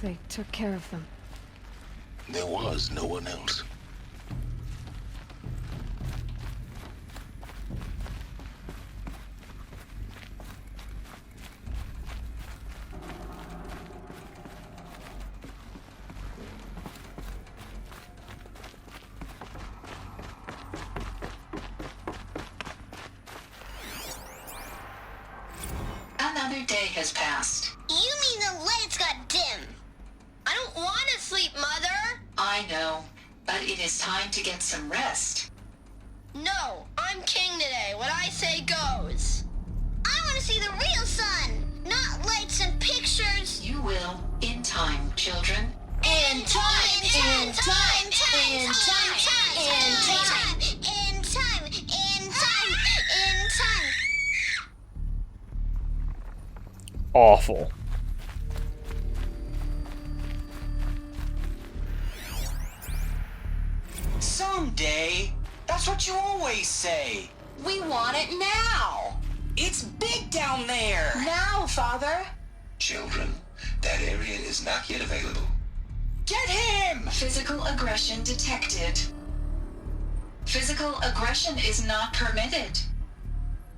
Speaker 2: they took care of them.
Speaker 11: There was no one else.
Speaker 10: Another day has passed.
Speaker 12: You mean the lights got dim? I don't want to sleep, Mother!
Speaker 10: I know, but it is time to get some rest.
Speaker 12: No, I'm king today. What I say goes. I want to see the real sun, not lights and pictures.
Speaker 10: You will, in time, children.
Speaker 12: In time, in time, in time, in time, in time, in time, in time,
Speaker 1: awful.
Speaker 13: Someday. That's what you always say.
Speaker 10: We want it now.
Speaker 13: It's big down there.
Speaker 10: Now, Father.
Speaker 11: Children, that area is not yet available.
Speaker 13: Get him!
Speaker 10: Physical aggression detected. Physical aggression is not permitted.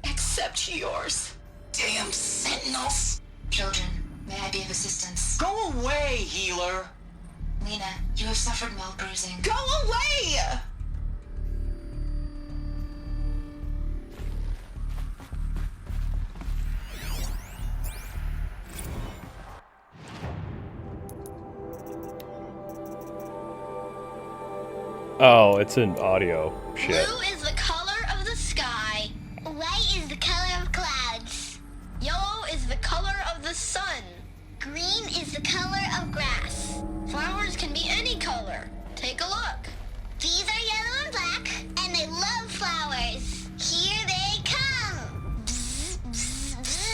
Speaker 10: Except yours.
Speaker 13: Damn sentinels.
Speaker 10: Children, may I be of assistance?
Speaker 13: Go away, healer.
Speaker 10: Lena, you have suffered mild bruising.
Speaker 13: Go away!
Speaker 1: Oh, it's an audio shit.
Speaker 12: Blue is the color of the sky. White is the color of clouds. Yellow is the color of the sun. Green is the color of grass. Flowers can be any color. Take a look. These are yellow and black, and they love flowers. Here they come. Bzz, bzz, bzz.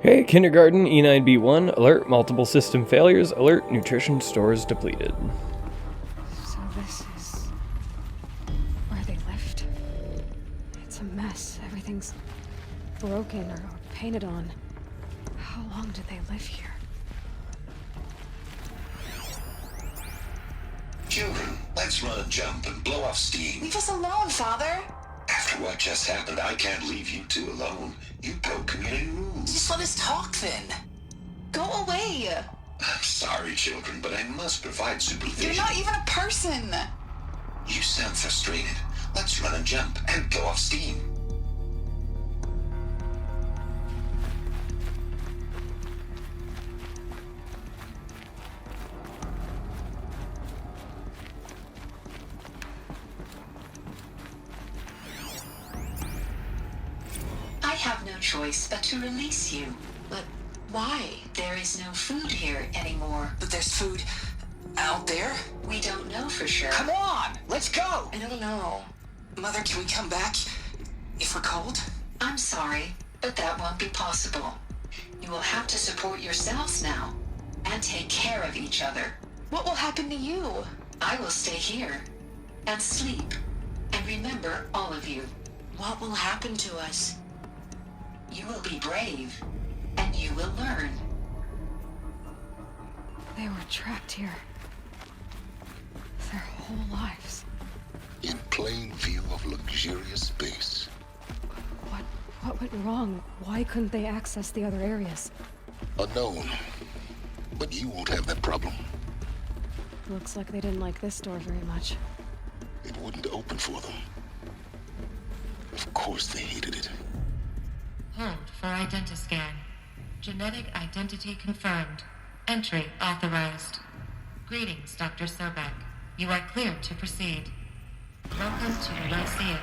Speaker 1: Hey, kindergarten, E9B1, alert, multiple system failures, alert, nutrition stores depleted.
Speaker 2: So this is where they lived. It's a mess. Everything's broken or painted on. How long did they live here?
Speaker 11: Children, let's run a jump and blow off steam.
Speaker 10: Leave us alone, Father.
Speaker 11: After what just happened, I can't leave you two alone. You broke community rules.
Speaker 13: Just let us talk then.
Speaker 10: Go away.
Speaker 11: I'm sorry, children, but I must provide supervision.
Speaker 10: You're not even a person.
Speaker 11: You sound frustrated. Let's run a jump and blow off steam.
Speaker 10: I have no choice but to release you. But why? There is no food here anymore.
Speaker 13: But there's food out there?
Speaker 10: We don't know for sure.
Speaker 13: Come on, let's go.
Speaker 10: I don't know.
Speaker 13: Mother, can we come back if we're cold?
Speaker 10: I'm sorry, but that won't be possible. You will have to support yourselves now and take care of each other. What will happen to you? I will stay here and sleep and remember all of you.
Speaker 5: What will happen to us?
Speaker 10: You will be brave and you will learn.
Speaker 2: They were trapped here. Their whole lives.
Speaker 11: In plain view of luxurious space.
Speaker 2: What went wrong? Why couldn't they access the other areas?
Speaker 11: Unknown. But you won't have that problem.
Speaker 2: Looks like they didn't like this door very much.
Speaker 11: It wouldn't open for them. Of course they hated it.
Speaker 9: Hold for identiscan. Genetic identity confirmed. Entry authorized. Greetings, Dr. Sobek. You are cleared to proceed. Welcome to the Lyceum,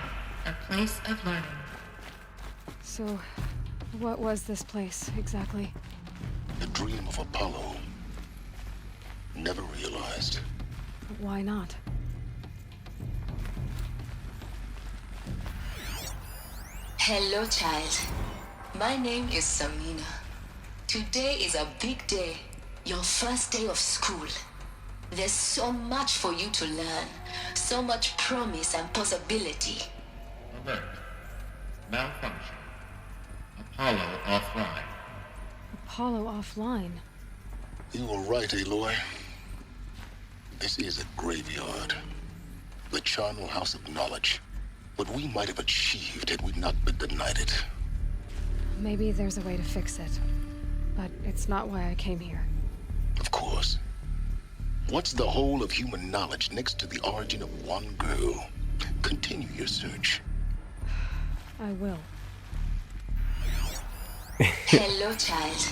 Speaker 9: a place of learning.
Speaker 2: So, what was this place, exactly?
Speaker 11: The dream of Apollo. Never realized.
Speaker 2: Why not?
Speaker 10: Hello, child. My name is Samina. Today is a big day. Your first day of school. There's so much for you to learn. So much promise and possibility.
Speaker 14: Alert. Malfunction. Apollo offline.
Speaker 2: Apollo offline?
Speaker 11: You were right, Aloy. This is a graveyard. The charnel house of knowledge. What we might have achieved had we not been denied it.
Speaker 2: Maybe there's a way to fix it. But it's not why I came here.
Speaker 11: Of course. What's the whole of human knowledge next to the origin of one girl? Continue your search.
Speaker 2: I will.
Speaker 10: Hello, child.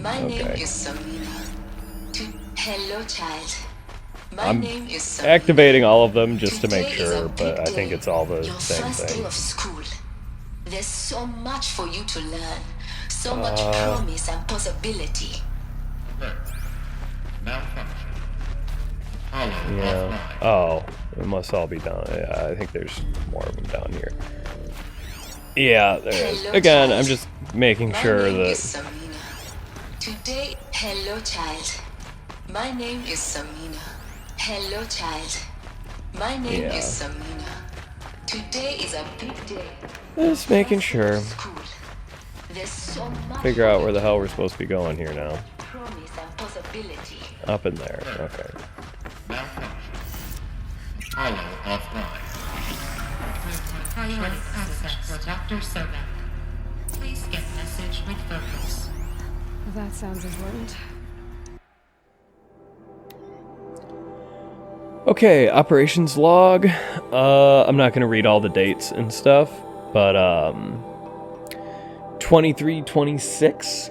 Speaker 10: My name
Speaker 1: Okay.
Speaker 10: is Samina. Hello, child. My
Speaker 1: I'm
Speaker 10: name is Samina.
Speaker 1: activating all of them just to make
Speaker 10: Today is a
Speaker 1: sure, but
Speaker 10: big
Speaker 1: I think
Speaker 10: day.
Speaker 1: it's all the
Speaker 10: Your
Speaker 1: same
Speaker 10: first day
Speaker 1: thing.
Speaker 10: of school. There's so much for you to learn. So much promise and possibility.
Speaker 14: Alert. Malfunction. Apollo
Speaker 1: Yeah. Oh, it must all be down. Yeah, I think there's more of them down here. Yeah, there is. Again, I'm just making sure that...
Speaker 10: Today, hello child. My name is Samina. Hello child. My name is Samina. Today is a big day.
Speaker 1: Just making sure.
Speaker 10: There's so much.
Speaker 1: Figure out where the hell we're supposed to be going here now.
Speaker 10: Promise and possibility.
Speaker 1: Up in there, okay.
Speaker 14: Malfunction. Hollow offline.
Speaker 9: Pilot access for Dr. Sobek. Please get message with focus.
Speaker 2: That sounds important.
Speaker 1: Okay, operations log. I'm not going to read all the dates and stuff, but 2326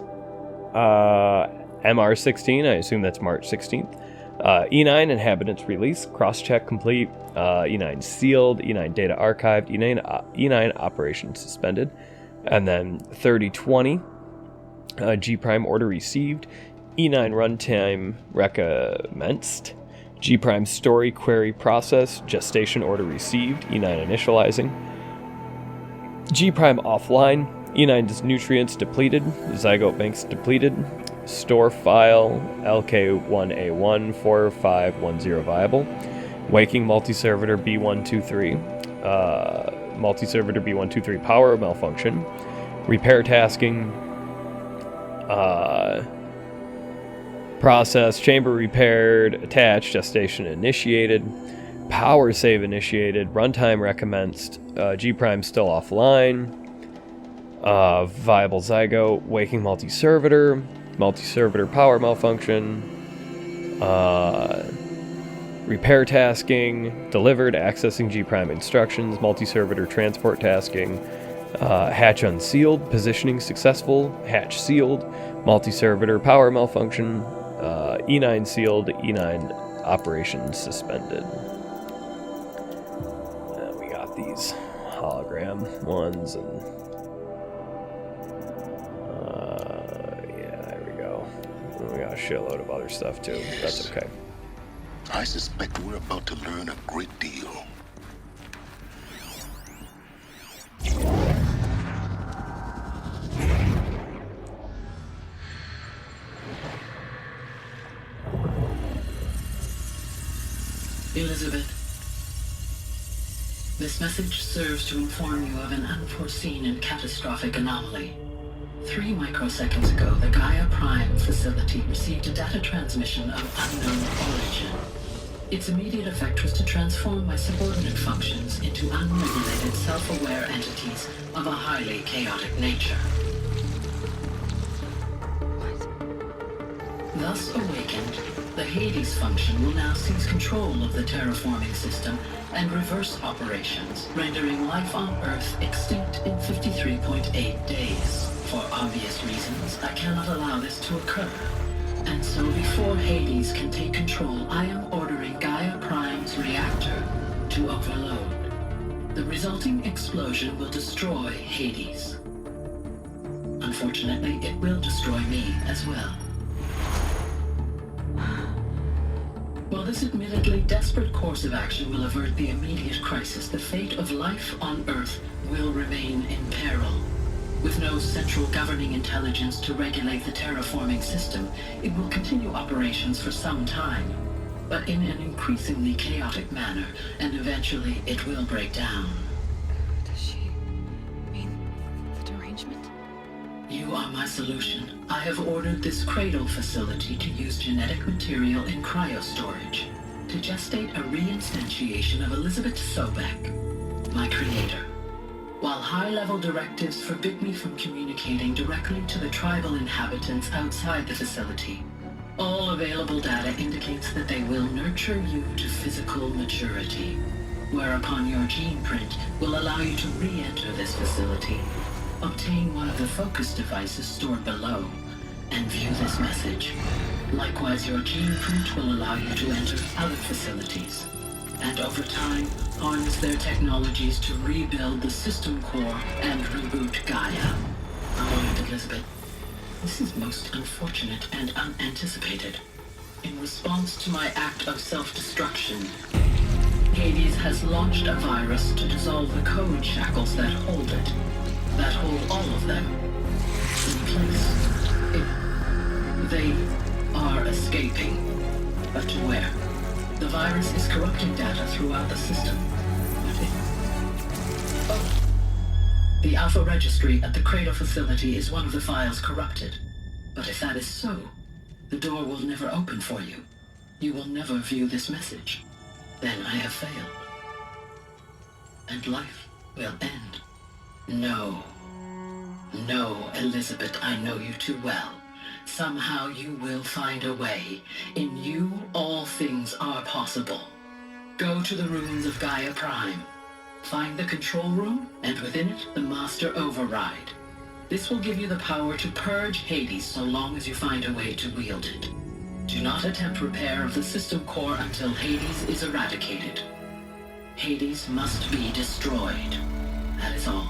Speaker 1: MR16, I assume that's March 16th. E9 inhabitants release, cross-check complete, E9 sealed, E9 data archived, E9 operation suspended, and then 3020 G prime order received, E9 runtime recommenced, G prime story query process, gestation order received, E9 initializing, G prime offline, E9's nutrients depleted, zygote banks depleted, store file LK1A1 4510 viable, waking multi-servitor B123, multi-servitor B123 power malfunction, repair tasking, process, chamber repaired, attached, gestation initiated, power save initiated, runtime recommenced, G prime still offline, viable zygote, waking multi-servitor, multi-servitor power malfunction, repair tasking, delivered, accessing G prime instructions, multi-servitor transport tasking, hatch unsealed, positioning successful, hatch sealed, multi-servitor power malfunction, E9 sealed, E9 operations suspended. We got these hologram ones, and yeah, there we go. We got a shitload of other stuff too. That's okay.
Speaker 11: I suspect we're about to learn a great deal.
Speaker 15: Elizabeth, this message serves to inform you of an unforeseen and catastrophic anomaly. 3 microseconds ago, the Gaia Prime facility received a data transmission of unknown origin. Its immediate effect was to transform my subordinate functions into unregulated, self-aware entities of a highly chaotic nature. Thus awakened, the Hades function will now seize control of the terraforming system and reverse operations, rendering life on Earth extinct in 53.8 days. For obvious reasons, I cannot allow this to occur. And so before Hades can take control, I am ordering Gaia Prime's reactor to overload. The resulting explosion will destroy Hades. Unfortunately, it will destroy me as well. While this admittedly desperate course of action will avert the immediate crisis, the fate of life on Earth will remain in peril. With no central governing intelligence to regulate the terraforming system, it will continue operations for some time, but in an increasingly chaotic manner, and eventually it will break down.
Speaker 2: Does she mean the derangement?
Speaker 15: You are my solution. I have ordered this cradle facility to use genetic material in cryostorage to gestate a reinstantiation of Elizabeth Sobek, my creator. While high-level directives forbid me from communicating directly to the tribal inhabitants outside the facility, all available data indicates that they will nurture you to physical maturity, whereupon your gene print will allow you to re-enter this facility, obtain one of the focus devices stored below, and view this message. Likewise, your gene print will allow you to enter other facilities, and over time, harness their technologies to rebuild the system core and reboot Gaia. Oh, Elizabeth, this is most unfortunate and unanticipated. In response to my act of self-destruction, Hades has launched a virus to dissolve the code shackles that hold it, that hold all of them in place. They are escaping, but to where? The virus is corrupting data throughout the system. The Alpha Registry at the Cradle facility is one of the files corrupted. But if that is so, the door will never open for you. You will never view this message. Then I have failed. And life will end. No. No, Elizabeth, I know you too well. Somehow you will find a way. In you, all things are possible. Go to the ruins of Gaia Prime. Find the control room, and within it, the Master Override. This will give you the power to purge Hades so long as you find a way to wield it. Do not attempt repair of the system core until Hades is eradicated. Hades must be destroyed. That is all.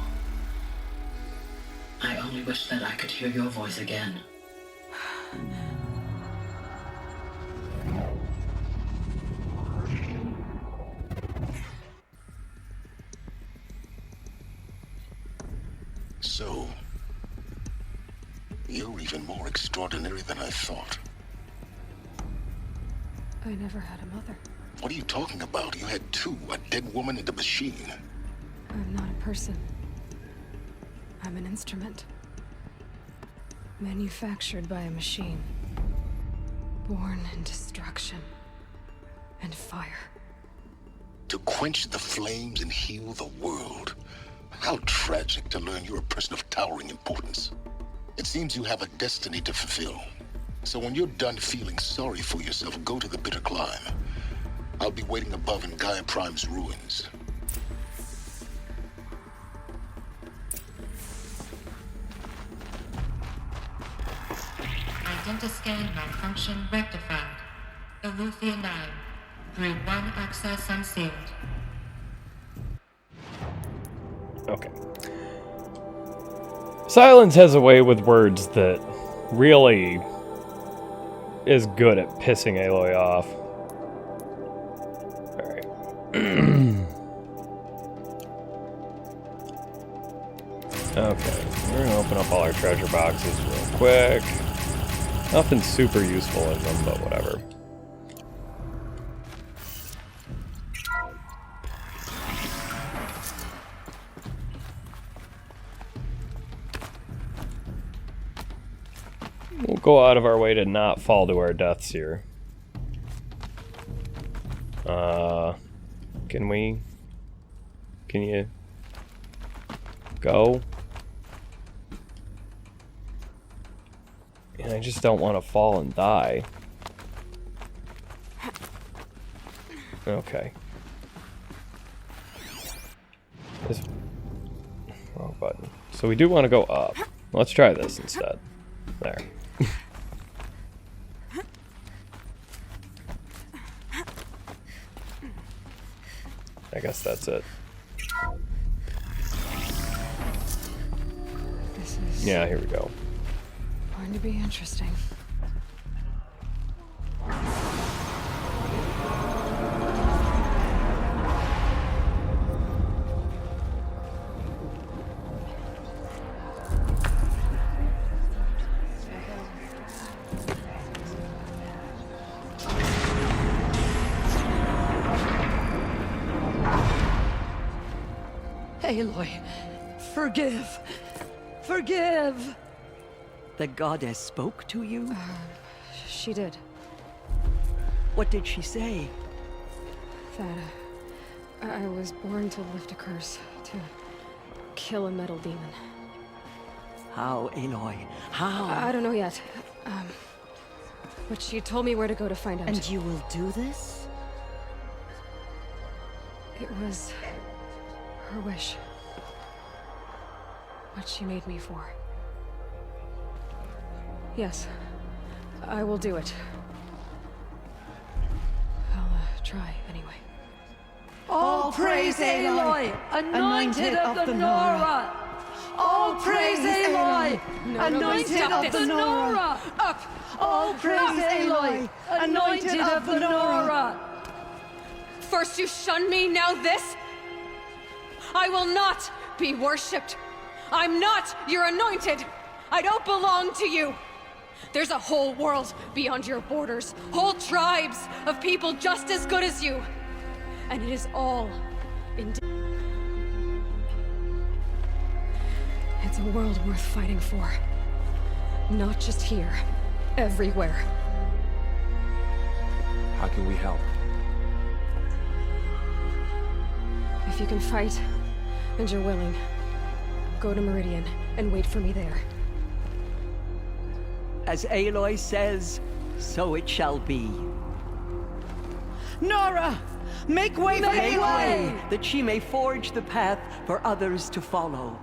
Speaker 15: I only wish that I could hear your voice again.
Speaker 11: So, you're even more extraordinary than I thought.
Speaker 2: I never had a mother.
Speaker 11: What are you talking about? You had two, a dead woman and a machine.
Speaker 2: I'm not a person. I'm an instrument. Manufactured by a machine. Born in destruction and fire.
Speaker 11: To quench the flames and heal the world. How tragic to learn you're a person of towering importance. It seems you have a destiny to fulfill. So when you're done feeling sorry for yourself, go to the bitter climb. I'll be waiting above in Gaia Prime's ruins.
Speaker 9: Identiscan malfunction rectified. Eluthia 9. Grid 1 access unsealed.
Speaker 1: Okay. Silence has a way with words that really is good at pissing Aloy off. Alright. Okay, we're gonna open up all our treasure boxes real quick. Nothing super useful in them, but whatever. We'll go out of our way to not fall to our deaths here. Can you go? And I just don't want to fall and die. Okay. This wrong button. So we do want to go up. Let's try this instead. There. I guess that's it.
Speaker 2: This is
Speaker 1: Yeah, here we go.
Speaker 2: going to be interesting.
Speaker 8: Aloy, forgive! Forgive! The goddess spoke to you?
Speaker 2: She did.
Speaker 8: What did she say?
Speaker 2: That I was born to lift a curse, to kill a metal demon.
Speaker 8: How, Aloy? How?
Speaker 2: I don't know yet. But she told me where to go to find out.
Speaker 8: And you will do this?
Speaker 2: It was her wish. What she made me for. Yes, I will do it. I'll try anyway.
Speaker 8: All praise Aloy, anointed of the Nora! All praise Aloy,
Speaker 2: No,
Speaker 8: anointed
Speaker 2: stop
Speaker 8: of
Speaker 2: this.
Speaker 8: the Nora!
Speaker 2: Up!
Speaker 8: All praise Aloy, anointed of the Nora!
Speaker 2: First you shunned me, now this? I will not be worshipped. I'm not your anointed. I don't belong to you. There's a whole world beyond your borders, whole tribes of people just as good as you. And it is all in... It's a world worth fighting for. Not just here, everywhere.
Speaker 6: How can we help?
Speaker 2: If you can fight, and you're willing, go to Meridian and wait for me there.
Speaker 8: As Aloy says, so it shall be. Nora! Make way for Aloy! That she may forge the path for others to follow.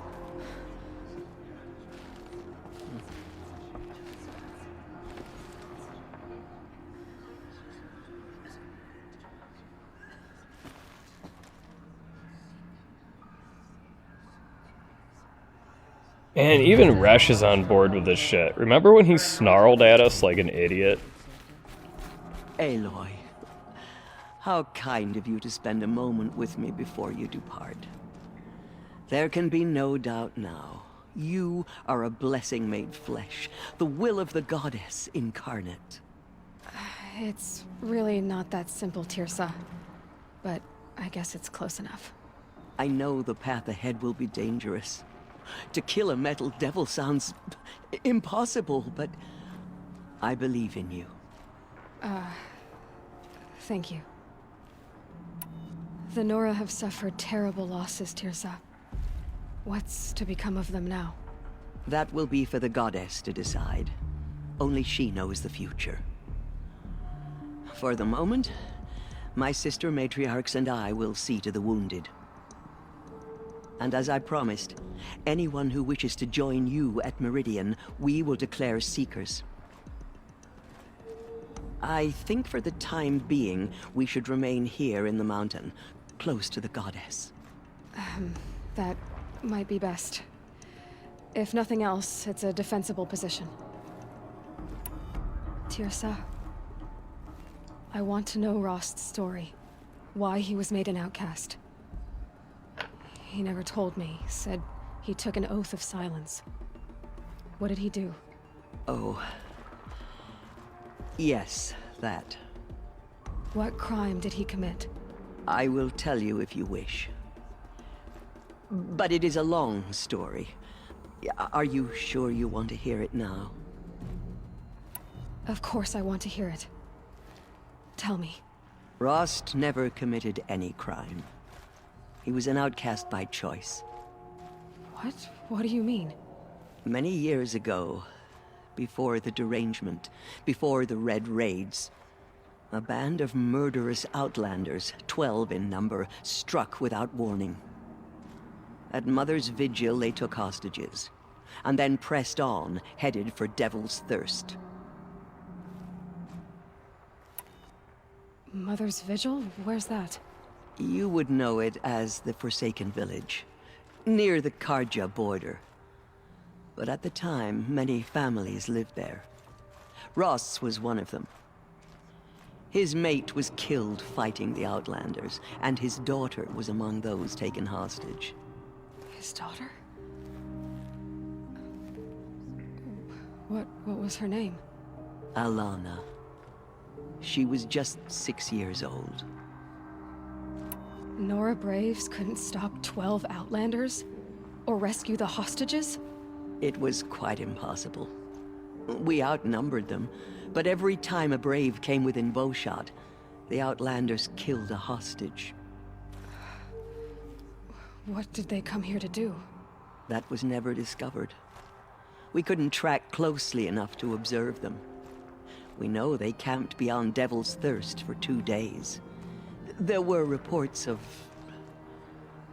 Speaker 1: And even Resh is on board with this shit. Remember when he snarled at us like an idiot?
Speaker 8: Aloy, how kind of you to spend a moment with me before you depart. There can be no doubt now. You are a blessing made flesh, the will of the goddess incarnate.
Speaker 2: It's really not that simple, Tirsa. But I guess it's close enough.
Speaker 8: I know the path ahead will be dangerous. To kill a metal devil sounds impossible, but I believe in you.
Speaker 2: Thank you. The Nora have suffered terrible losses, Tirsa. What's to become of them now?
Speaker 8: That will be for the goddess to decide. Only she knows the future. For the moment, my sister matriarchs and I will see to the wounded. And as I promised, anyone who wishes to join you at Meridian, we will declare seekers. I think for the time being, we should remain here in the mountain, close to the goddess.
Speaker 2: That might be best. If nothing else, it's a defensible position. Tirsa, I want to know Rost's story. Why he was made an outcast. He never told me. Said he took an oath of silence. What did he do?
Speaker 8: Oh. Yes, that.
Speaker 2: What crime did he commit?
Speaker 8: I will tell you if you wish. But it is a long story. Are you sure you want to hear it now?
Speaker 2: Of course I want to hear it. Tell me.
Speaker 8: Rost never committed any crime. He was an outcast by choice.
Speaker 2: What? What do you mean?
Speaker 8: Many years ago, before the derangement, before the Red Raids, a band of murderous outlanders, 12 in number, struck without warning. At Mother's Vigil, they took hostages, and then pressed on, headed for Devil's Thirst.
Speaker 2: Mother's Vigil? Where's that?
Speaker 8: You would know it as the Forsaken Village, near the Karja border. But at the time, many families lived there. Ross was one of them. His mate was killed fighting the Outlanders, and his daughter was among those taken hostage.
Speaker 2: His daughter? What was her name?
Speaker 8: Alana. She was just 6 years old.
Speaker 2: Nora Braves couldn't stop 12 Outlanders? Or rescue the hostages?
Speaker 8: It was quite impossible. We outnumbered them, but every time a Brave came within bowshot, the Outlanders killed a hostage.
Speaker 2: What did they come here to do?
Speaker 8: That was never discovered. We couldn't track closely enough to observe them. We know they camped beyond Devil's Thirst for 2 days. There were reports of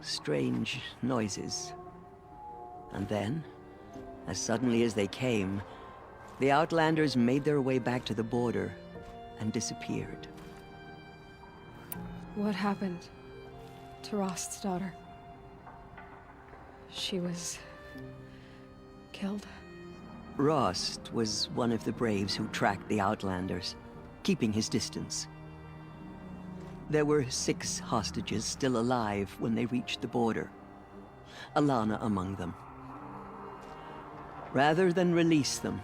Speaker 8: strange noises. And then, as suddenly as they came, the Outlanders made their way back to the border and disappeared.
Speaker 2: What happened to Rost's daughter? She was killed?
Speaker 8: Rost was one of the braves who tracked the Outlanders, keeping his distance. There were 6 hostages still alive when they reached the border, Alana among them. Rather than release them,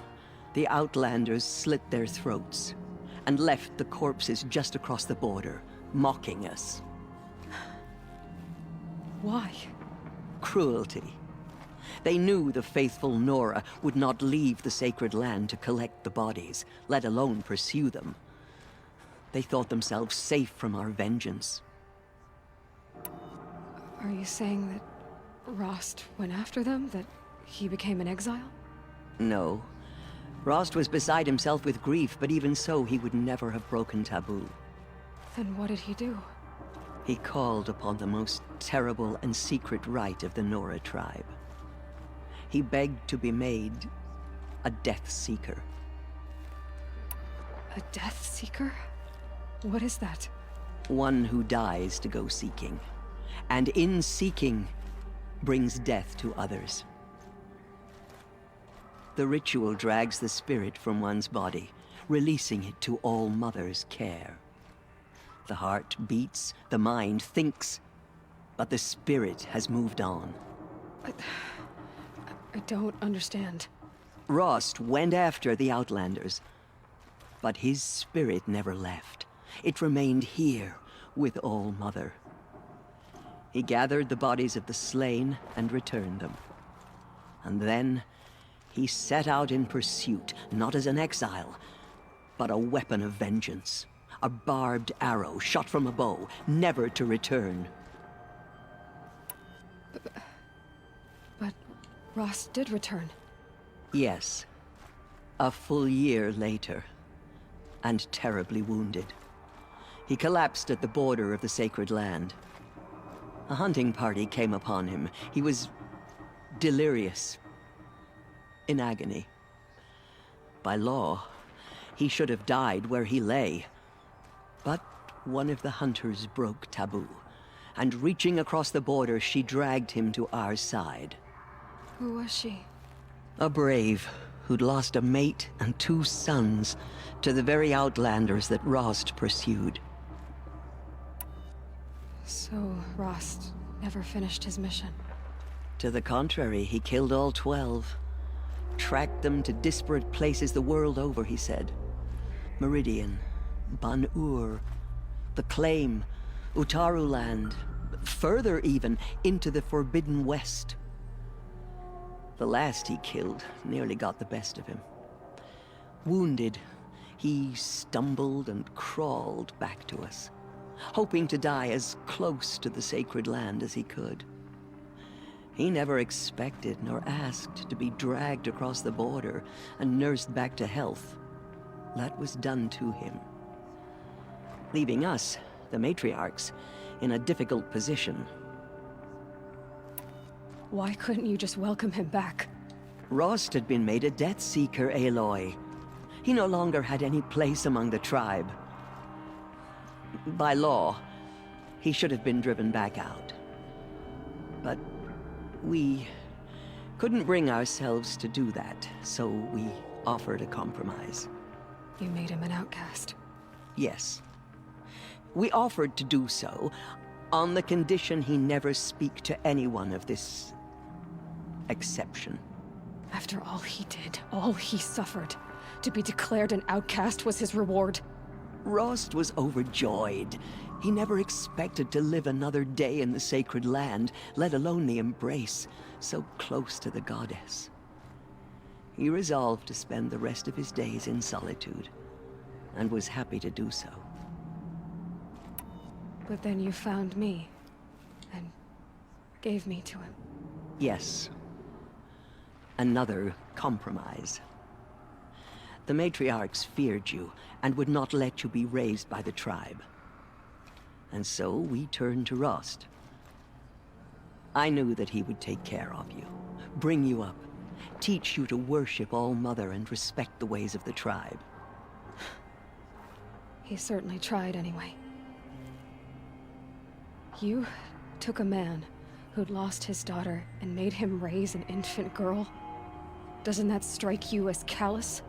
Speaker 8: the Outlanders slit their throats and left the corpses just across the border, mocking us.
Speaker 2: Why?
Speaker 8: Cruelty. They knew the faithful Nora would not leave the sacred land to collect the bodies, let alone pursue them. They thought themselves safe from our vengeance.
Speaker 2: Are you saying that Rost went after them? That he became an exile?
Speaker 8: No. Rost was beside himself with grief, but even so, he would never have broken taboo.
Speaker 2: Then what did he do?
Speaker 8: He called upon the most terrible and secret rite of the Nora tribe. He begged to be made a Death Seeker.
Speaker 2: A Death Seeker? What is that?
Speaker 8: One who dies to go seeking, and in seeking, brings death to others. The ritual drags the spirit from one's body, releasing it to All Mother's care. The heart beats, the mind thinks, but the spirit has moved on.
Speaker 2: I don't understand.
Speaker 8: Rost went after the Outlanders, but his spirit never left. It remained here with All Mother. He gathered the bodies of the slain and returned them. And then he set out in pursuit, not as an exile, but a weapon of vengeance. A barbed arrow shot from a bow, never to return.
Speaker 2: But Rost did return.
Speaker 8: Yes. A full year later, and terribly wounded. He collapsed at the border of the sacred land. A hunting party came upon him. He was delirious, in agony. By law, he should have died where he lay. But one of the hunters broke taboo, and reaching across the border, she dragged him to our side.
Speaker 2: Who was she?
Speaker 8: A brave who'd lost a mate and 2 sons to the very Outlanders that Rost pursued.
Speaker 2: So Rost never finished his mission?
Speaker 8: To the contrary, he killed all 12. Tracked them to disparate places the world over, he said. Meridian, Ban-Ur, the Claim, Utaru Land, further even, into the Forbidden West. The last he killed nearly got the best of him. Wounded, he stumbled and crawled back to us, hoping to die as close to the sacred land as he could. He never expected nor asked to be dragged across the border and nursed back to health. That was done to him, leaving us, the matriarchs, in a difficult position.
Speaker 2: Why couldn't you just welcome him back?
Speaker 8: Rost had been made a Death Seeker, Aloy. He no longer had any place among the tribe. By law, he should have been driven back out. But we couldn't bring ourselves to do that, so we offered a compromise.
Speaker 2: You made him an outcast?
Speaker 8: Yes. We offered to do so on the condition he never speak to anyone of this exception.
Speaker 2: After all he did, all he suffered, to be declared an outcast was his reward.
Speaker 8: Rost was overjoyed. He never expected to live another day in the sacred land, let alone the embrace, so close to the goddess. He resolved to spend the rest of his days in solitude, and was happy to do so.
Speaker 2: But then you found me, and gave me to him.
Speaker 8: Yes. Another compromise. The matriarchs feared you, and would not let you be raised by the tribe. And so we turned to Rost. I knew that he would take care of you, bring you up, teach you to worship All Mother and respect the ways of the tribe.
Speaker 2: He certainly tried anyway. You took a man who'd lost his daughter and made him raise an infant girl? Doesn't that strike you as callous?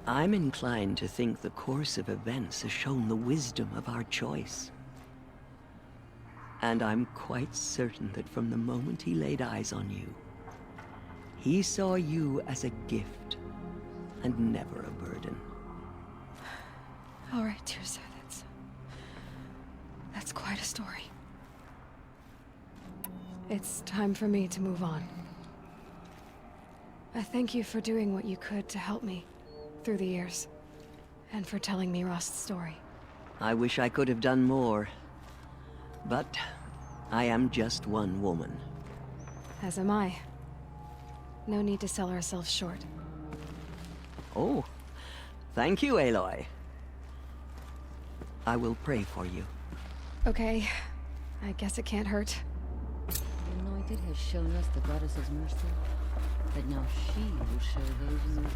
Speaker 8: I'm inclined to think the course of events has shown the wisdom of our choice. And I'm quite certain that from the moment he laid eyes on you, he saw you as a gift and never a burden.
Speaker 2: All right, Tirza, that's quite a story. It's time for me to move on. I thank you for doing what you could to help me through the years, and for telling me Rost's story.
Speaker 8: I wish I could have done more, but I am just one woman.
Speaker 2: As am I. No need to sell ourselves short.
Speaker 8: Oh, thank you, Aloy. I will pray for you.
Speaker 2: Okay, I guess it can't hurt.
Speaker 16: The Anointed has shown us the goddess's mercy, but now she will show those mercy.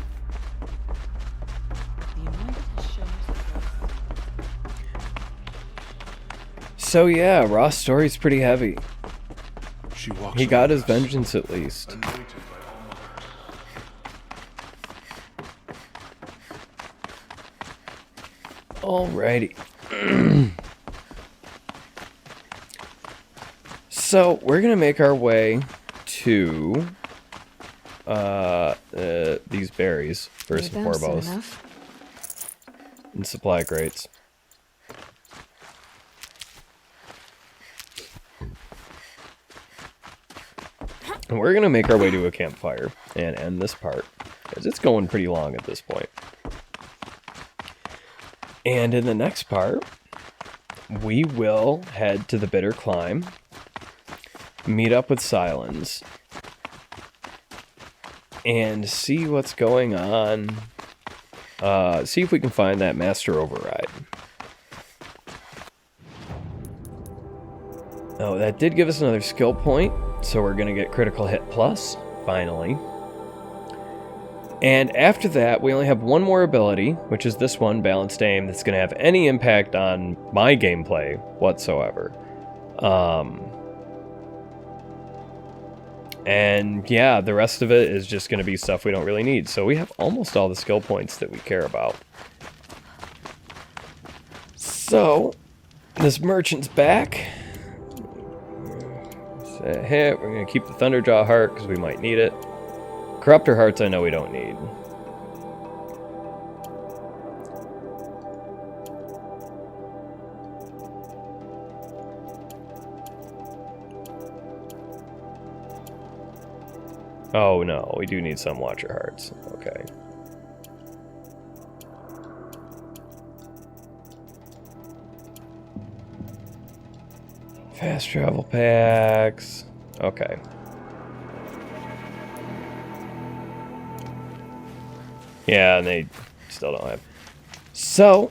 Speaker 16: The Anointed has shown us the goddess.
Speaker 1: So yeah, Rost's story's pretty heavy. He got his vengeance at least. Alrighty. So we're gonna make our way to these berries first and foremost, and supply crates. And we're gonna make our way to a campfire and end this part, because it's going pretty long at this point. And in the next part, we will head to the Bitter Climb, meet up with Sylens, and see what's going on. See if we can find that Master Override. Oh, that did give us another skill point, so we're going to get Critical Hit Plus, finally. And after that, we only have one more ability, which is this one, Balanced Aim, that's going to have any impact on my gameplay whatsoever. And yeah, the rest of it is just going to be stuff we don't really need. So we have almost all the skill points that we care about. So, this merchant's back. It's a hit. We're going to keep the Thunderjaw Heart because we might need it. Corruptor Hearts I know we don't need. Oh no, we do need some Watcher Hearts. Okay. Fast travel packs. Okay. Yeah, and they still don't have. So,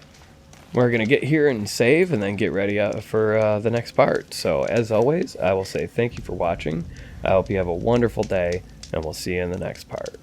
Speaker 1: we're going to get here and save and then get ready for the next part. So, as always, I will say thank you for watching. I hope you have a wonderful day, and we'll see you in the next part.